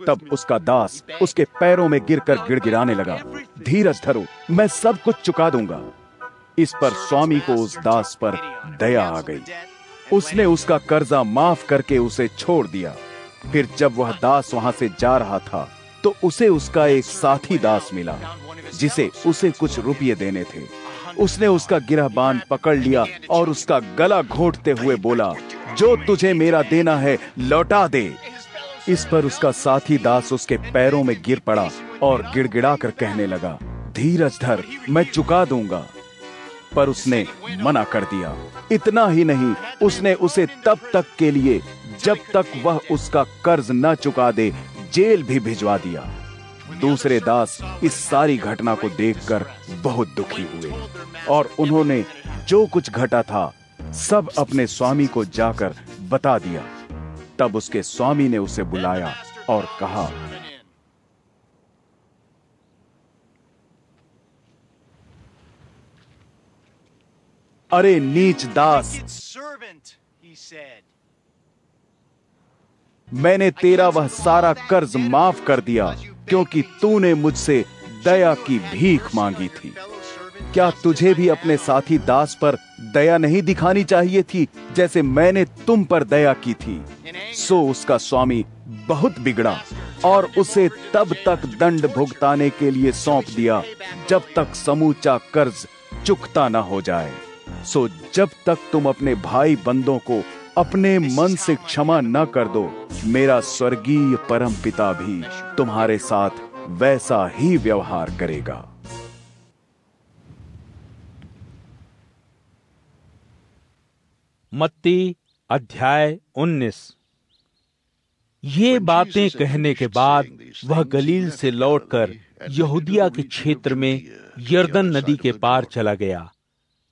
तब उसका दास उसके पैरों में गिरकर गिड़गिड़ाने लगा, धीरज धरो, मैं सब कुछ चुका दूंगा। इस पर स्वामी को उस दास पर दया आ गई। उसने उसका कर्जा माफ करके उसे छोड़ दिया। फिर जब वह दास वहां से जा रहा था, तो उसे उसका एक साथी दास मिला जिसे उसे कुछ रुपये देने थे। उसने उसका गिरहबान पकड़ लिया और उसका गला घोंटते हुए बोला, जो तुझे मेरा देना है लौटा दे। इस पर उसका साथी दास उसके पैरों में गिर पड़ा और गिड़गिड़ा कर कहने लगा, धीरज धर, मैं चुका दूंगा। पर उसने मना कर दिया। इतना ही नहीं, उसने उसे तब तक के लिए जब तक वह उसका कर्ज न चुका दे जेल भी भिजवा दिया। दूसरे दास इस सारी घटना को देखकर बहुत दुखी हुए और उन्होंने जो कुछ घटा था सब अपने स्वामी को जाकर बता दिया। तब उसके स्वामी ने उसे बुलाया और कहा, अरे नीच दास, मैंने तेरा वह सारा कर्ज माफ कर दिया, क्योंकि तूने मुझसे दया की भीख मांगी थी। क्या तुझे भी अपने साथी दास पर दया नहीं दिखानी चाहिए थी, जैसे मैंने तुम पर दया की थी? सो उसका स्वामी बहुत बिगड़ा और उसे तब तक दंड भुगताने के लिए सौंप दिया जब तक समूचा कर्ज चुकता न हो जाए। सो जब तक तुम अपने भाई बंदों को अपने मन से क्षमा न कर दो, मेरा स्वर्गीय परम पिता भी तुम्हारे साथ वैसा ही व्यवहार करेगा। मत्ती अध्याय 19। ये बातें कहने के बाद वह गलील से लौटकर यहूदिया के क्षेत्र में यरदन नदी के पार चला गया।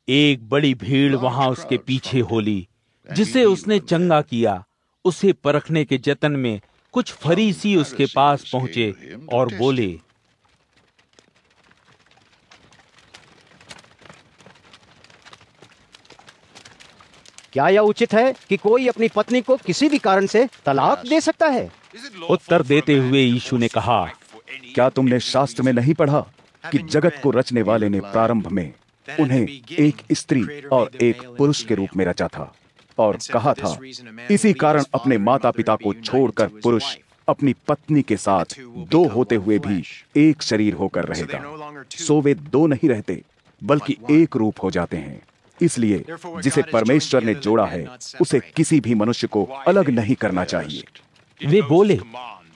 एक बड़ी भीड़ वहां उसके पीछे हो ली, जिसे उसने चंगा किया। उसे परखने के जतन में कुछ फरीसी उसके पास पहुंचे और बोले, क्या यह उचित है कि कोई अपनी पत्नी को किसी भी कारण से तलाक दे सकता है? उत्तर देते हुए यीशु ने कहा, क्या तुमने शास्त्र में नहीं पढ़ा कि जगत को रचने वाले ने प्रारंभ में उन्हें एक स्त्री और एक पुरुष के रूप में रचा था, और कहा था, इसी कारण अपने माता पिता को छोड़कर पुरुष अपनी पत्नी के साथ दो होते हुए भी एक शरीर होकर रहेगा। सो वे दो नहीं रहते, बल्कि एक रूप हो जाते हैं। इसलिए जिसे परमेश्वर ने जोड़ा है, उसे किसी भी मनुष्य को अलग नहीं करना चाहिए। वे बोले,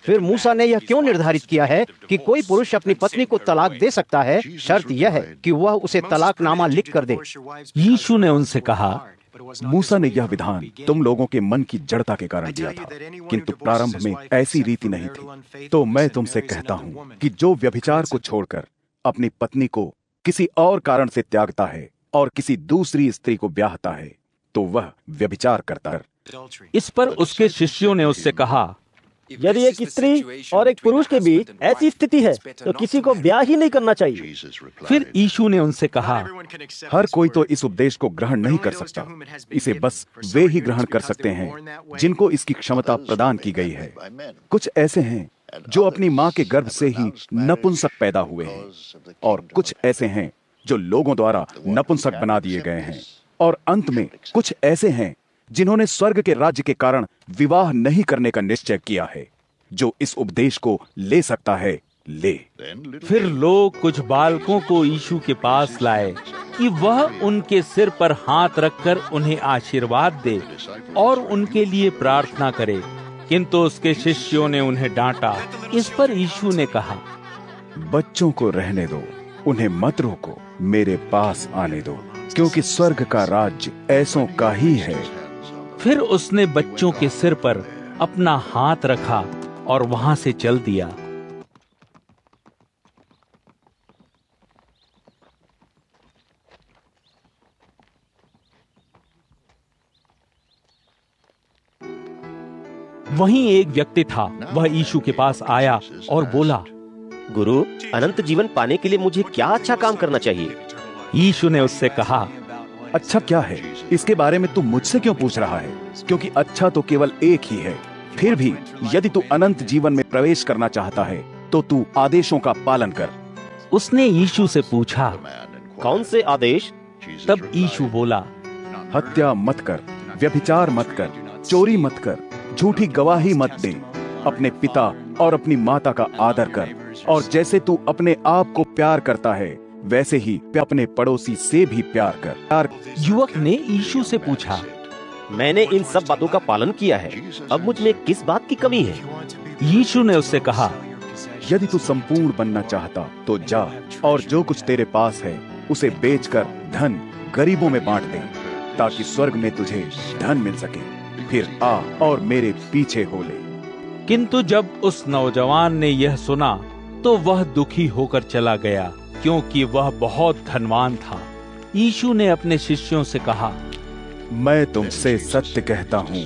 फिर मूसा ने यह क्यों निर्धारित किया है कि कोई पुरुष अपनी पत्नी को तलाक दे सकता है? शर्त यह है कि वह उसे तलाकनामा लिख कर दे। यीशु ने उनसे कहा, मूसा ने यह विधान तुम लोगों के मन की जड़ता के कारण दिया था, किंतु प्रारंभ में ऐसी रीति नहीं थी। तो मैं तुमसे कहता हूँ कि जो व्यभिचार को छोड़कर अपनी पत्नी को किसी और कारण से त्यागता है और किसी दूसरी स्त्री को ब्याहता है, तो वह व्यभिचार करता है। इस पर उसके शिष्यों ने उससे कहा, यदि एक स्त्री और एक पुरुष के बीच ऐसी स्थिति है तो किसी को ब्याह ही नहीं करना चाहिए। फिर यीशु ने उनसे कहा, हर कोई तो इस उपदेश को ग्रहण नहीं कर सकता। इसे बस वे ही ग्रहण कर सकते हैं जिनको इसकी क्षमता प्रदान की गई है। कुछ ऐसे हैं जो अपनी माँ के गर्भ से ही नपुंसक पैदा हुए हैं, और कुछ ऐसे हैं जो लोगों द्वारा नपुंसक बना दिए गए हैं, और अंत में कुछ ऐसे हैं जिन्होंने स्वर्ग के राज्य के कारण विवाह नहीं करने का निश्चय किया है। जो इस उपदेश को ले सकता है, ले। फिर लोग कुछ बालकों को यीशु के पास लाए कि वह उनके सिर पर हाथ रखकर उन्हें आशीर्वाद दे और उनके लिए प्रार्थना करे, किंतु उसके शिष्यों ने उन्हें डांटा। इस पर यीशु ने कहा, बच्चों को रहने दो, उन्हें मत रोको, मेरे पास आने दो, क्योंकि स्वर्ग का राज्य ऐसों का ही है। फिर उसने बच्चों के सिर पर अपना हाथ रखा और वहां से चल दिया। वहीं एक व्यक्ति था, वह यीशु के पास आया और बोला, गुरु, अनंत जीवन पाने के लिए मुझे क्या अच्छा काम करना चाहिए? यीशु ने उससे कहा, अच्छा क्या है, इसके बारे में तू मुझसे क्यों पूछ रहा है? क्योंकि अच्छा तो केवल एक ही है। फिर भी यदि तू अनंत जीवन में प्रवेश करना चाहता है तो तू आदेशों का पालन कर। उसने यीशु से पूछा, कौन से आदेश? तब यीशु बोला, हत्या मत कर, व्यभिचार मत कर, चोरी मत कर, झूठी गवाही मत दे, अपने पिता और अपनी माता का आदर कर, और जैसे तू अपने आप को प्यार करता है वैसे ही अपने पड़ोसी से भी प्यार कर। युवक ने यीशु से पूछा, मैंने इन सब बातों का पालन किया है, अब मुझ में किस बात की कमी है? यीशु ने उससे कहा, यदि तू संपूर्ण बनना चाहता तो जा और जो कुछ तेरे पास है उसे बेचकर धन गरीबों में बांट दे, ताकि स्वर्ग में तुझे धन मिल सके। फिर आ और मेरे पीछे हो ले। किंतु जब उस नौजवान ने यह सुना तो वह दुखी होकर चला गया, क्योंकि वह बहुत धनवान था। यीशु ने अपने शिष्यों से कहा, मैं तुमसे सत्य कहता हूँ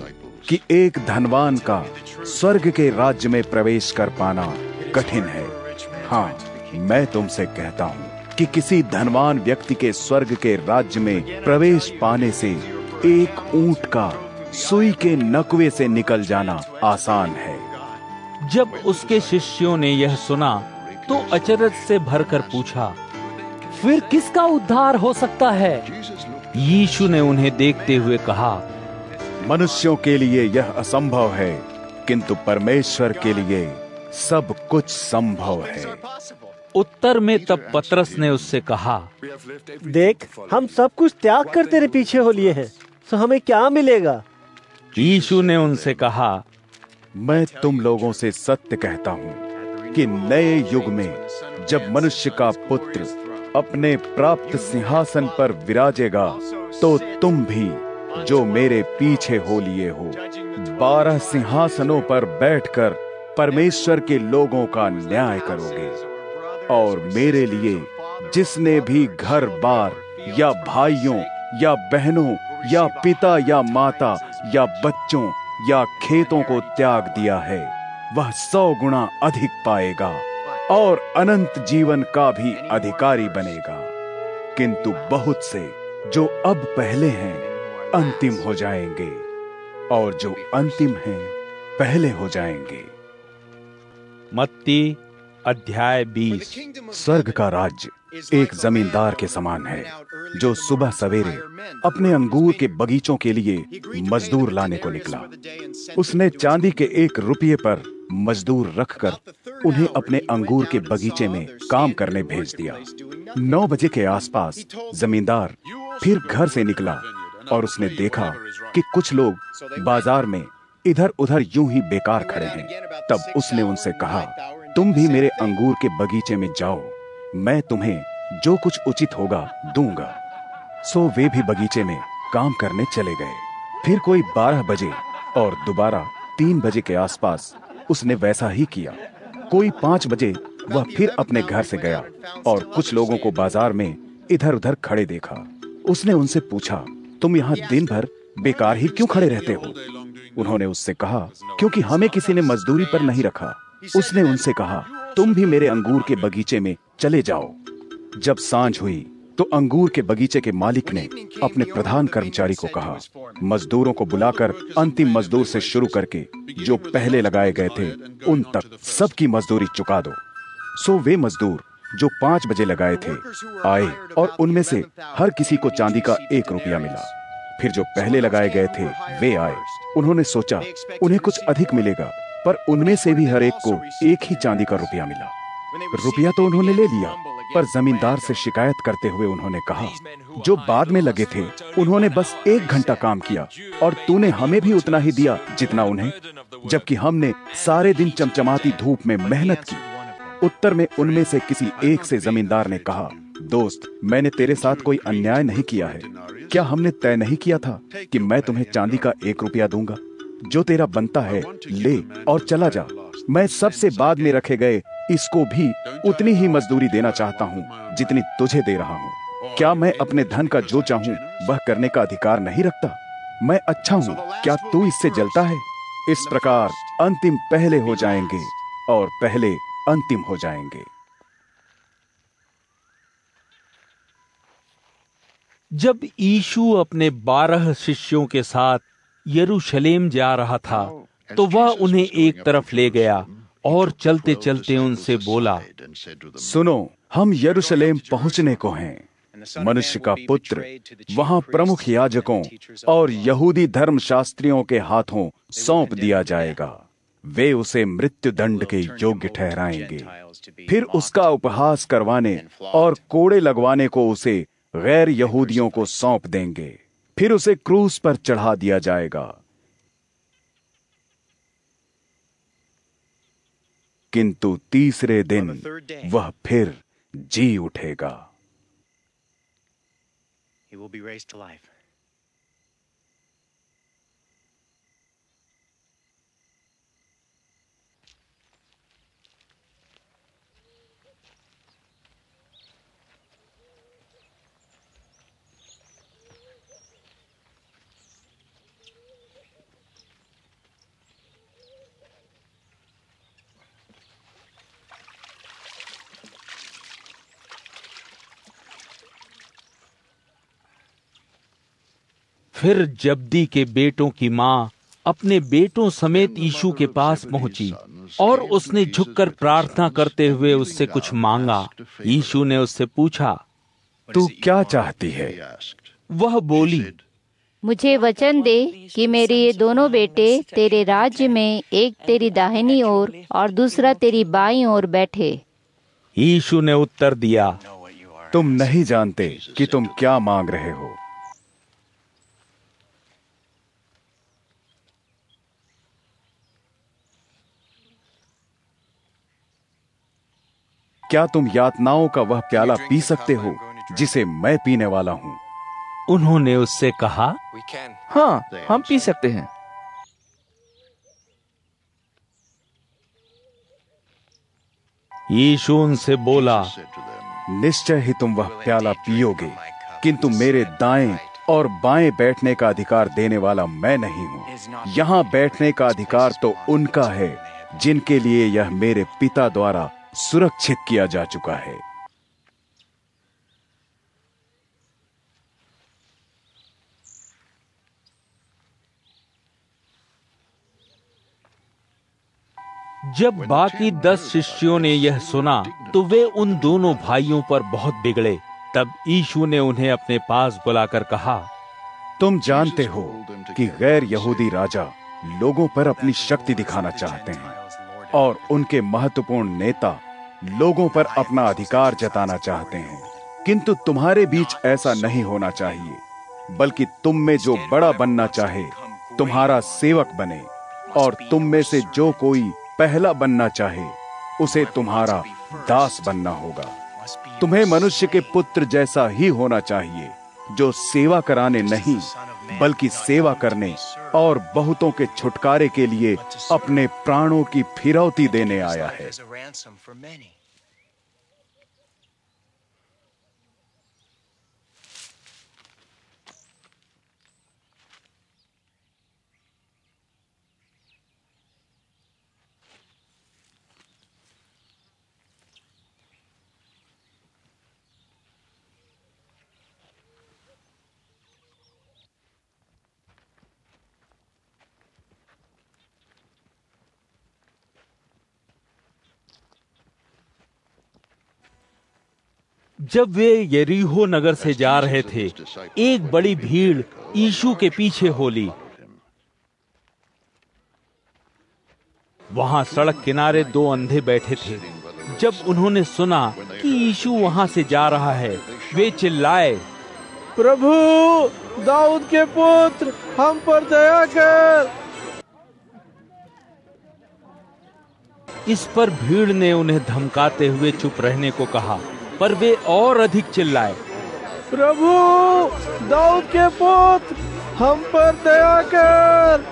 कि एक धनवान का स्वर्ग के राज्य में प्रवेश कर पाना कठिन है। हाँ, मैं तुमसे कहता हूँ कि किसी धनवान व्यक्ति के स्वर्ग के राज्य में प्रवेश पाने से एक ऊंट का सुई के नकवे से निकल जाना आसान है। जब उसके शिष्यों ने यह सुना तो अचरज से भरकर पूछा, फिर किसका उद्धार हो सकता है? यीशु ने उन्हें देखते हुए कहा, मनुष्यों के लिए यह असंभव है, किंतु परमेश्वर के लिए सब कुछ संभव है। उत्तर में तब पतरस ने उससे कहा, देख, हम सब कुछ त्याग कर तेरे पीछे हो लिए हैं, तो हमें क्या मिलेगा? यीशु ने उनसे कहा, मैं तुम लोगों से सत्य कहता हूँ कि नए युग में जब मनुष्य का पुत्र अपने प्राप्त सिंहासन पर विराजेगा, तो तुम भी जो मेरे पीछे हो लिए हो 12 सिंहासनों पर बैठकर परमेश्वर के लोगों का न्याय करोगे। और मेरे लिए जिसने भी घर बार या भाइयों या बहनों या पिता या माता या बच्चों या खेतों को त्याग दिया है, वह 100 गुना अधिक पाएगा और अनंत जीवन का भी अधिकारी बनेगा। किंतु बहुत से जो अब पहले हैं अंतिम हो जाएंगे, और जो अंतिम हैं पहले हो जाएंगे। मत्ती अध्याय 20। स्वर्ग का राज्य एक जमींदार के समान है, जो सुबह सवेरे अपने अंगूर के बगीचों के लिए मजदूर लाने को निकला। उसने चांदी के 1 रुपये पर मजदूर रखकर उन्हें अपने अंगूर के बगीचे में काम करने भेज दिया। 9 बजे के आसपास जमींदार फिर घर से निकला और उसने देखा कि कुछ लोग बाजार में इधर उधर यूं ही बेकार खड़े हैं। तब उसने उनसे कहा, तुम भी मेरे अंगूर के बगीचे में जाओ, मैं तुम्हें जो कुछ उचित होगा दूंगा। सो वे भी बगीचे में काम करने चले गए। फिर कोई 12 बजे और दोबारा 3 बजे के आसपास उसने वैसा ही किया। कोई 5 बजे वह फिर अपने घर से गया और कुछ लोगों को बाजार में इधर उधर खड़े देखा। उसने उनसे पूछा, तुम यहाँ दिन भर बेकार ही क्यों खड़े रहते हो? उन्होंने उससे कहा, क्योंकि हमें किसी ने मजदूरी पर नहीं रखा। उसने उनसे कहा, तुम भी मेरे अंगूर के बगीचे में चले जाओ। जब सांझ हुई तो अंगूर के बगीचे के मालिक ने अपने प्रधान कर्मचारी को कहा, मजदूरों को बुलाकर अंतिम मजदूर से शुरू करके जो पहले लगाए गए थे उन तक सबकी मजदूरी चुका दो। सो वे मजदूर जो 5 बजे लगाए थे आए और उनमें से हर किसी को चांदी का 1 रुपया मिला। फिर जो पहले लगाए गए थे वे आए। उन्होंने सोचा उन्हें कुछ अधिक मिलेगा, पर उनमें से भी हर एक को 1 ही चांदी का रुपया मिला। रुपया तो उन्होंने ले लिया, पर जमींदार से शिकायत करते हुए उन्होंने कहा, जो बाद में लगे थे उन्होंने बस 1 घंटा काम किया और तूने हमें भी उतना ही दिया जितना उन्हें, जबकि हमने सारे दिन चमचमाती धूप में मेहनत की। उत्तर में उनमें से किसी एक से जमींदार ने कहा, दोस्त, मैंने तेरे साथ कोई अन्याय नहीं किया है। क्या हमने तय नहीं किया था कि मैं तुम्हें चांदी का 1 रुपया दूंगा? जो तेरा बनता है ले और चला जा। मैं सबसे बाद में रखे गए इसको भी उतनी ही मजदूरी देना चाहता हूँ जितनी तुझे दे रहा हूँ। क्या मैं अपने धन का जो चाहूँ वह करने का अधिकार नहीं रखता? मैं अच्छा हूँ, क्या तू इससे जलता है? इस प्रकार अंतिम पहले हो जाएंगे और पहले अंतिम हो जाएंगे। जब यीशु अपने 12 शिष्यों के साथ यरूशलेम जा रहा था, तो वह उन्हें एक तरफ ले गया और चलते चलते उनसे बोला, सुनो, हम यरूशलेम पहुंचने को हैं। मनुष्य का पुत्र वहां प्रमुख याजकों और यहूदी धर्मशास्त्रियों के हाथों सौंप दिया जाएगा। वे उसे मृत्यु दंड के योग्य ठहराएंगे। फिर उसका उपहास करवाने और कोड़े लगवाने को उसे गैर यहूदियों को सौंप देंगे। फिर उसे क्रूस पर चढ़ा दिया जाएगा। किंतु तीसरे दिन वह फिर जी उठेगा। He will be raised to life. फिर जब्दी के बेटों की माँ अपने बेटों समेत यीशु के पास पहुंची और उसने झुककर प्रार्थना करते हुए उससे कुछ मांगा। यीशु ने उससे पूछा, तू क्या चाहती है? वह बोली, मुझे वचन दे कि मेरे ये दोनों बेटे तेरे राज्य में एक तेरी दाहिनी ओर और दूसरा तेरी बाईं ओर बैठे। यीशु ने उत्तर दिया, तुम नहीं जानते कि तुम क्या मांग रहे हो। क्या तुम यातनाओं का वह प्याला पी सकते हो जिसे मैं पीने वाला हूं? उन्होंने उससे कहा, हाँ, हम पी सकते हैं। यीशु उनसे बोला, निश्चय ही तुम वह प्याला पियोगे, किंतु मेरे दाएं और बाएं बैठने का अधिकार देने वाला मैं नहीं हूं। यहां बैठने का अधिकार तो उनका है जिनके लिए यह मेरे पिता द्वारा सुरक्षित किया जा चुका है। जब बाकी 10 शिष्यों ने यह सुना तो वे उन दोनों भाइयों पर बहुत बिगड़े। तब यीशु ने उन्हें अपने पास बुलाकर कहा, तुम जानते हो कि गैर यहूदी राजा लोगों पर अपनी शक्ति दिखाना चाहते हैं और उनके महत्वपूर्ण नेता लोगों पर अपना अधिकार जताना चाहते हैं, किंतु तुम्हारे बीच ऐसा नहीं होना चाहिए, बल्कि तुम में जो बड़ा बनना चाहे तुम्हारा सेवक बने, और तुम में से जो कोई पहला बनना चाहे उसे तुम्हारा दास बनना होगा। तुम्हें मनुष्य के पुत्र जैसा ही होना चाहिए, जो सेवा कराने नहीं बल्कि सेवा करने और बहुतों के छुटकारे के लिए अपने प्राणों की फिरौती देने आया है। जब वे यरीहो नगर से जा रहे थे, एक बड़ी भीड़ यीशु के पीछे हो ली। वहां सड़क किनारे 2 अंधे बैठे थे। जब उन्होंने सुना कि यीशु वहां से जा रहा है, वे चिल्लाए, प्रभु, दाऊद के पुत्र, हम पर दया कर। इस पर भीड़ ने उन्हें धमकाते हुए चुप रहने को कहा, पर वे और अधिक चिल्लाए, प्रभु, दाऊद के पुत्र, हम पर दया कर।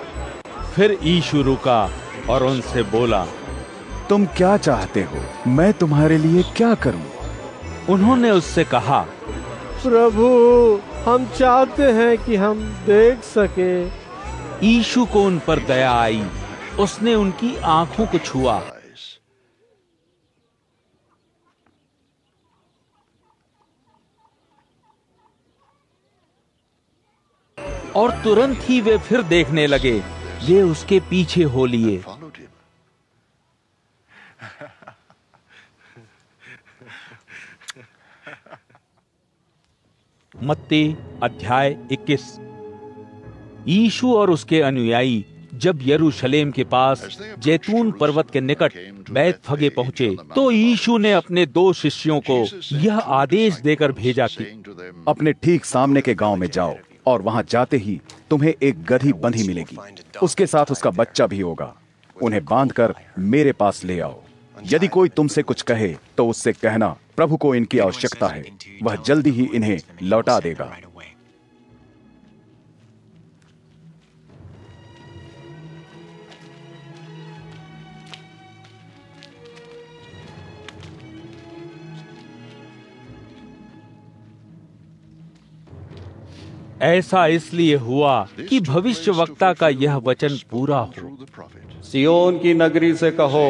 फिर यीशु रुका और उनसे बोला, तुम क्या चाहते हो? मैं तुम्हारे लिए क्या करूं? उन्होंने उससे कहा, प्रभु, हम चाहते हैं कि हम देख सके। यीशु को उन पर दया आई। उसने उनकी आंखों को छुआ और तुरंत ही वे फिर देखने लगे। वे उसके पीछे हो लिए। मत्ती अध्याय 21। यीशु और उसके अनुयायी जब यरूशलेम के पास जैतून पर्वत के निकट बैतफगे पहुंचे, तो यीशु ने अपने 2 शिष्यों को यह आदेश देकर भेजा कि अपने ठीक सामने के गांव में जाओ और वहां जाते ही तुम्हें एक गधी बंधी मिलेगी, उसके साथ उसका बच्चा भी होगा। उन्हें बांधकर मेरे पास ले आओ। यदि कोई तुमसे कुछ कहे तो उससे कहना, प्रभु को इनकी आवश्यकता है, वह जल्दी ही इन्हें लौटा देगा। ऐसा इसलिए हुआ कि भविष्यवक्ता का यह वचन पूरा हो। सियोन की नगरी से कहो,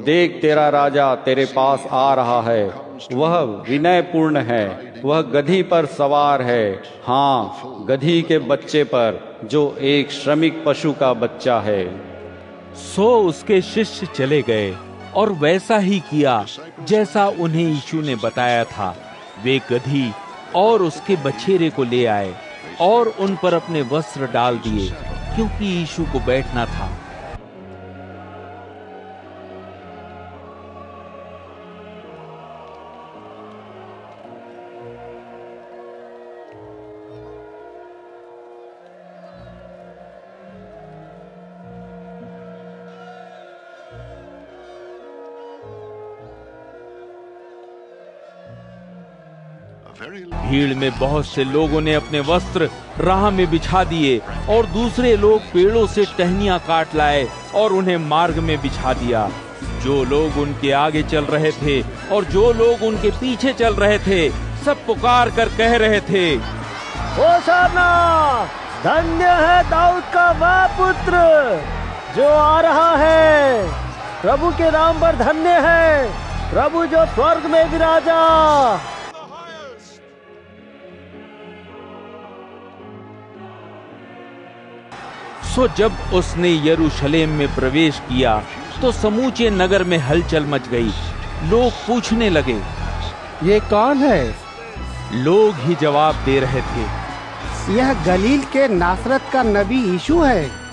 देख तेरा राजा तेरे पास आ रहा है, वह विनयपूर्ण है वह गधी पर सवार है, हाँ, गधी के बच्चे पर, जो एक श्रमिक पशु का बच्चा है। सो उसके शिष्य चले गए और वैसा ही किया जैसा उन्हें यीशु ने बताया था। वे गधी और उसके बछेरे को ले आए और उन पर अपने वस्त्र डाल दिए, क्योंकि यीशु को बैठना था। भीड़ में बहुत से लोगों ने अपने वस्त्र राह में बिछा दिए और दूसरे लोग पेड़ों से टहनियां काट लाए और उन्हें मार्ग में बिछा दिया। जो लोग उनके आगे चल रहे थे और जो लोग उनके पीछे चल रहे थे, सब पुकार कर कह रहे थे, होशाना, धन्य है दाऊद का वह पुत्र जो आ रहा है, प्रभु के नाम पर धन्य है प्रभु जो स्वर्ग में विराजा। सो जब उसने यरूशलेम में प्रवेश किया तो समूचे नगर में हलचल मच गई। लोग पूछने लगे, ये कौन है? लोग ही जवाब दे रहे थे, यह गलील के नासरत का नबी यीशु है।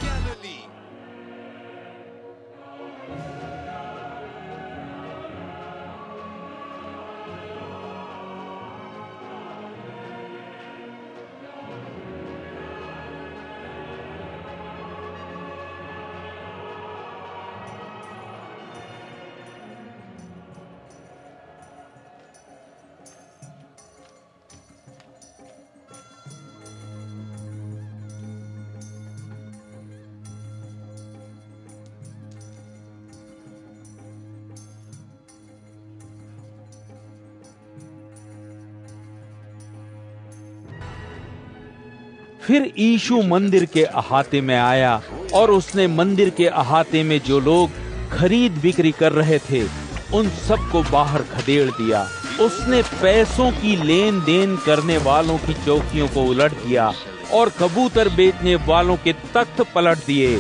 फिर यीशु मंदिर के अहाते में आया और उसने मंदिर के अहाते में जो लोग खरीद बिक्री कर रहे थे उन सबको बाहर खदेड़ दिया। उसने पैसों की लेन देन करने वालों की चौकियों को उलट दिया और कबूतर बेचने वालों के तख्त पलट दिए।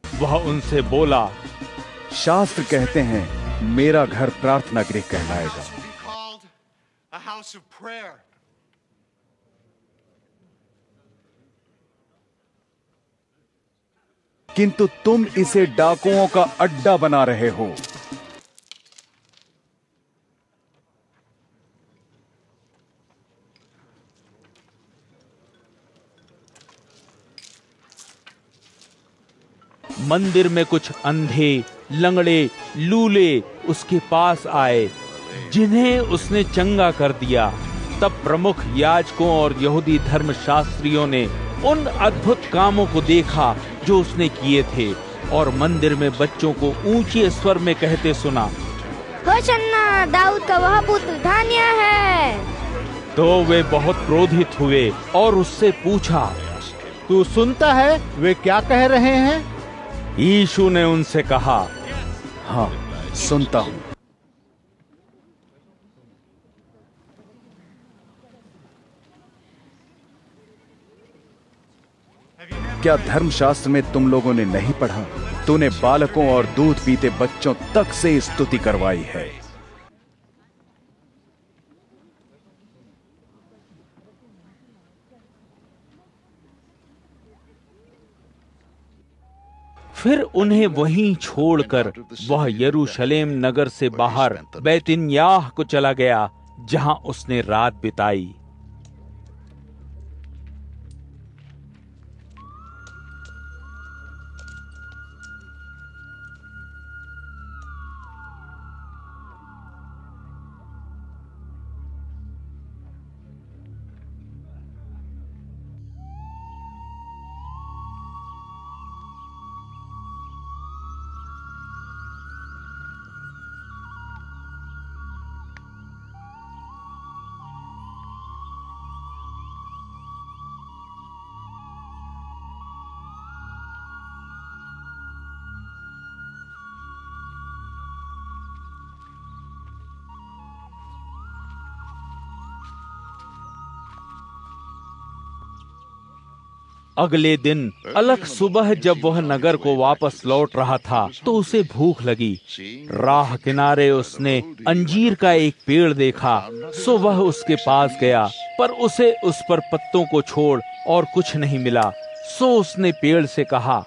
वह उनसे बोला, शास्त्र कहते हैं, मेरा घर प्रार्थना गृह कहलाएगा। किंतु तुम इसे डाकुओं का अड्डा बना रहे हो। मंदिर में कुछ अंधे, लंगड़े, लूले उसके पास आए, जिन्हें उसने चंगा कर दिया। तब प्रमुख याजकों और यहूदी धर्मशास्त्रियों ने उन अद्भुत कामों को देखा जो उसने किए थे और मंदिर में बच्चों को ऊंचे स्वर में कहते सुना, होशाना, दाऊद का वह पुत्र धन्य है। तो वे बहुत क्रोधित हुए और उससे पूछा, तू सुनता है वे क्या कह रहे हैं? यीशु ने उनसे कहा, हाँ, सुनता हूं। क्या धर्मशास्त्र में तुम लोगों ने नहीं पढ़ा, तूने बालकों और दूध पीते बच्चों तक से स्तुति करवाई है। फिर उन्हें वहीं छोड़कर वह यरूशलेम नगर से बाहर बैतनियाह को चला गया, जहां उसने रात बिताई। अगले दिन अलग सुबह जब वह नगर को वापस लौट रहा था तो उसे भूख लगी। राह किनारे उसने अंजीर का एक पेड़ देखा, सो वह उसके पास गया, पर उसे उस पर पत्तों को छोड़ और कुछ नहीं मिला। सो उसने पेड़ से कहा,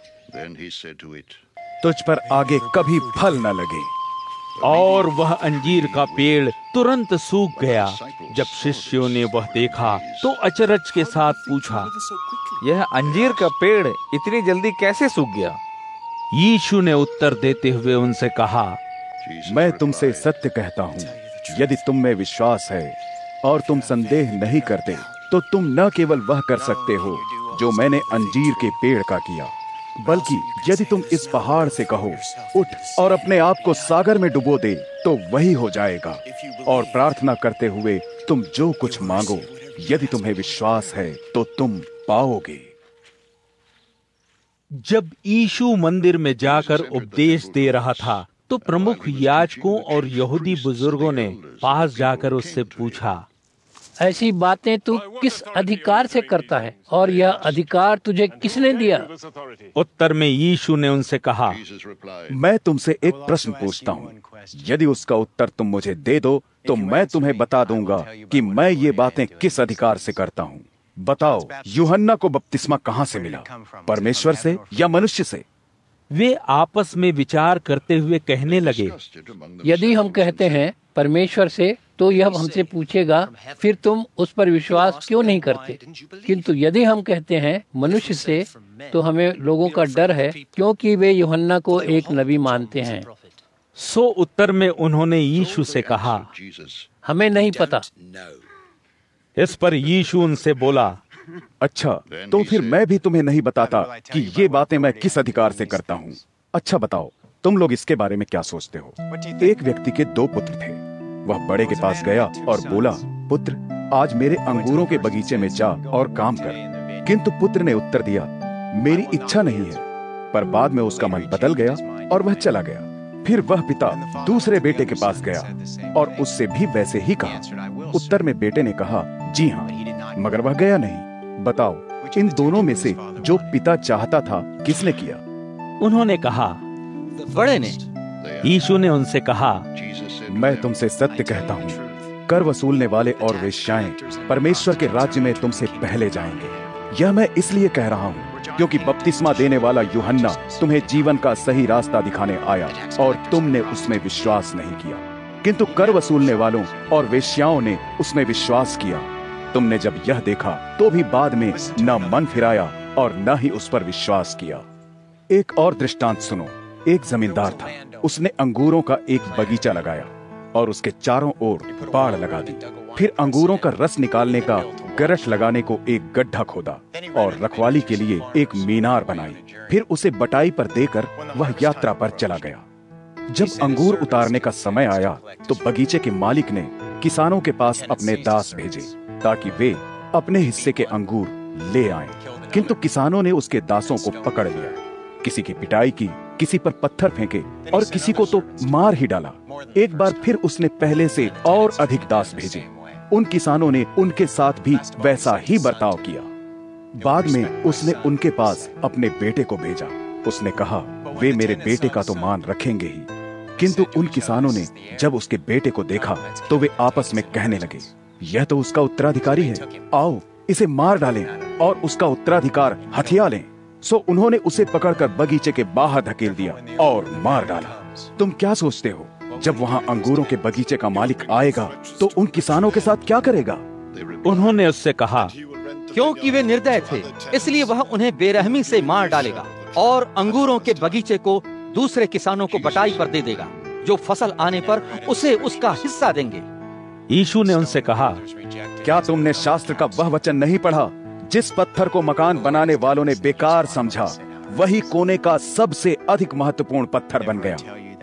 तुझ पर आगे कभी फल न लगे। और वह अंजीर का पेड़ तुरंत सूख गया। जब शिष्यों ने वह देखा तो अचरज के साथ पूछा, यह अंजीर का पेड़ इतनी जल्दी कैसे सूख गया? यीशु ने उत्तर देते हुए उनसे कहा, मैं तुमसे सत्य कहता हूँ, यदि तुम में विश्वास है और तुम संदेह नहीं करते तो तुम न केवल वह कर सकते हो जो मैंने अंजीर के पेड़ का किया, बल्कि यदि तुम इस पहाड़ से कहो उठ और अपने आप को सागर में डुबो दे तो वही हो जाएगा। और प्रार्थना करते हुए तुम जो कुछ मांगो, यदि तुम्हें विश्वास है तो तुम पाओगे। जब यीशु मंदिर में जाकर उपदेश दे रहा था तो प्रमुख याजकों और यहूदी बुजुर्गों ने पास जाकर उससे पूछा, ऐसी बातें तू किस अधिकार से करता है और यह अधिकार तुझे किसने दिया? उत्तर में यीशु ने उनसे कहा, मैं तुमसे एक प्रश्न पूछता हूँ, यदि उसका उत्तर तुम मुझे दे दो तो मैं तुम्हें बता दूंगा कि मैं ये बातें किस अधिकार से करता हूँ। बताओ, यूहन्ना को बपतिस्मा कहाँ से मिला, परमेश्वर से या मनुष्य से? वे आपस में विचार करते हुए कहने लगे, यदि हम कहते हैं परमेश्वर से तो यह हमसे पूछेगा, फिर तुम उस पर विश्वास क्यों नहीं करते? किंतु यदि हम कहते हैं मनुष्य से तो हमें लोगों का डर है, क्योंकि वे यूहन्ना को एक नबी मानते हैं। सो उत्तर में उन्होंने यीशु से कहा, हमें नहीं पता। इस पर यीशु उनसे बोला, अच्छा, तो फिर मैं भी तुम्हें नहीं बताता कि ये बातें मैं किस अधिकार से करता हूँ। अच्छा बताओ, तुम लोग इसके बारे में क्या सोचते हो? एक व्यक्ति के 2 पुत्र थे। वह बड़े के पास गया और बोला, पुत्र, आज मेरे अंगूरों के बगीचे में जा और काम कर। किंतु पुत्र ने उत्तर दिया, मेरी इच्छा नहीं है। पर बाद में उसका मन बदल गया और वह चला गया। फिर वह पिता दूसरे बेटे के पास गया और उससे भी वैसे ही कहा। उत्तर में बेटे ने कहा, जी हाँ, मगर वह गया नहीं। बताओ, इन दोनों में से जो पिता चाहता था किसने किया? उन्होंने कहा, बड़े ने। यीशु ने उनसे कहा, मैं तुमसे सत्य कहता हूँ, कर वसूलने वाले और वेश्याएं परमेश्वर के राज्य में तुमसे पहले जाएंगे। यह मैं इसलिए कह रहा हूँ क्योंकि बपतिस्मा देने वाला यूहन्ना तुम्हें जीवन का सही रास्ता दिखाने आया और तुमने उसमें विश्वास नहीं किया, किंतु कर वसूलने वालों और वेश्याओं ने उसमें विश्वास किया। तुमने जब यह देखा तो भी बाद में न मन फिराया और न ही उस पर विश्वास किया। एक और दृष्टांत सुनो। एक जमींदार था, उसने अंगूरों का एक बगीचा लगाया और उसके चारों ओर बाड़ लगा दी। फिर अंगूरों का रस निकालने का गरठ लगाने को एक गड्ढा खोदा और रखवाली के लिए एक मीनार बनाई। फिर उसे बटाई पर देकर वह यात्रा पर चला गया। जब अंगूर उतारने का समय आया तो बगीचे के मालिक ने किसानों के पास अपने दास भेजे ताकि वे अपने हिस्से के अंगूर ले आएं। किंतु किसानों ने उसके दासों को पकड़ लिया, किसी की पिटाई की, किसी पर पत्थर फेंके और किसी को तो मार ही डाला। एक बार फिर उसने पहले से और अधिक दास भेजे। उन किसानों ने उनके साथ भी वैसा ही बर्ताव किया। बाद में उसने उनके पास अपने बेटे को भेजा। उसने कहा, वे मेरे बेटे का तो मान रखेंगे ही। किंतु उन किसानों ने जब उसके बेटे को देखा तो वे आपस में कहने लगे, यह तो उसका उत्तराधिकारी है, आओ इसे मार डालें और उसका उत्तराधिकार हथिया लें। सो उन्होंने उसे पकड़कर बगीचे के बाहर धकेल दिया और मार डाला। तुम क्या सोचते हो, जब वहाँ अंगूरों के बगीचे का मालिक आएगा तो उन किसानों के साथ क्या करेगा? उन्होंने उससे कहा, क्योंकि वे निर्दय थे, इसलिए वह उन्हें बेरहमी से मार डालेगा और अंगूरों के बगीचे को दूसरे किसानों को बटाई पर दे देगा, जो फसल आने पर उसे उसका हिस्सा देंगे। यीशु ने उनसे कहा, क्या तुमने शास्त्र का वह वचन नहीं पढ़ा, जिस पत्थर को मकान बनाने वालों ने बेकार समझा, वही कोने का सबसे अधिक महत्वपूर्ण पत्थर बन गया।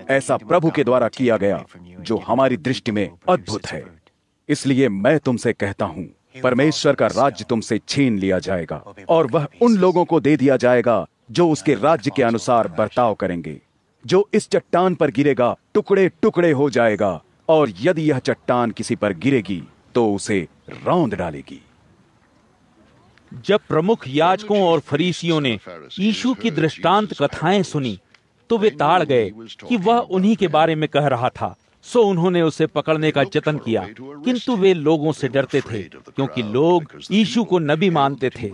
ऐसा प्रभु के द्वारा किया गया, जो हमारी दृष्टि में अद्भुत है। इसलिए मैं तुमसे कहता हूँ, परमेश्वर का राज्य तुमसे छीन लिया जाएगा और वह उन लोगों को दे दिया जाएगा जो उसके राज्य के अनुसार बर्ताव करेंगे। जो इस चट्टान पर गिरेगा टुकड़े टुकड़े हो जाएगा, और यदि यह चट्टान किसी पर गिरेगी तो उसे रौंद डालेगी। जब प्रमुख याजकों और फरीसियों ने यीशु की दृष्टांत कथाएं सुनी तो वे ताड़ गए कि वह उन्हीं के बारे में कह रहा था। सो उन्होंने उसे पकड़ने का जतन किया, किंतु वे लोगों से डरते थे क्योंकि लोग यीशु को नबी मानते थे।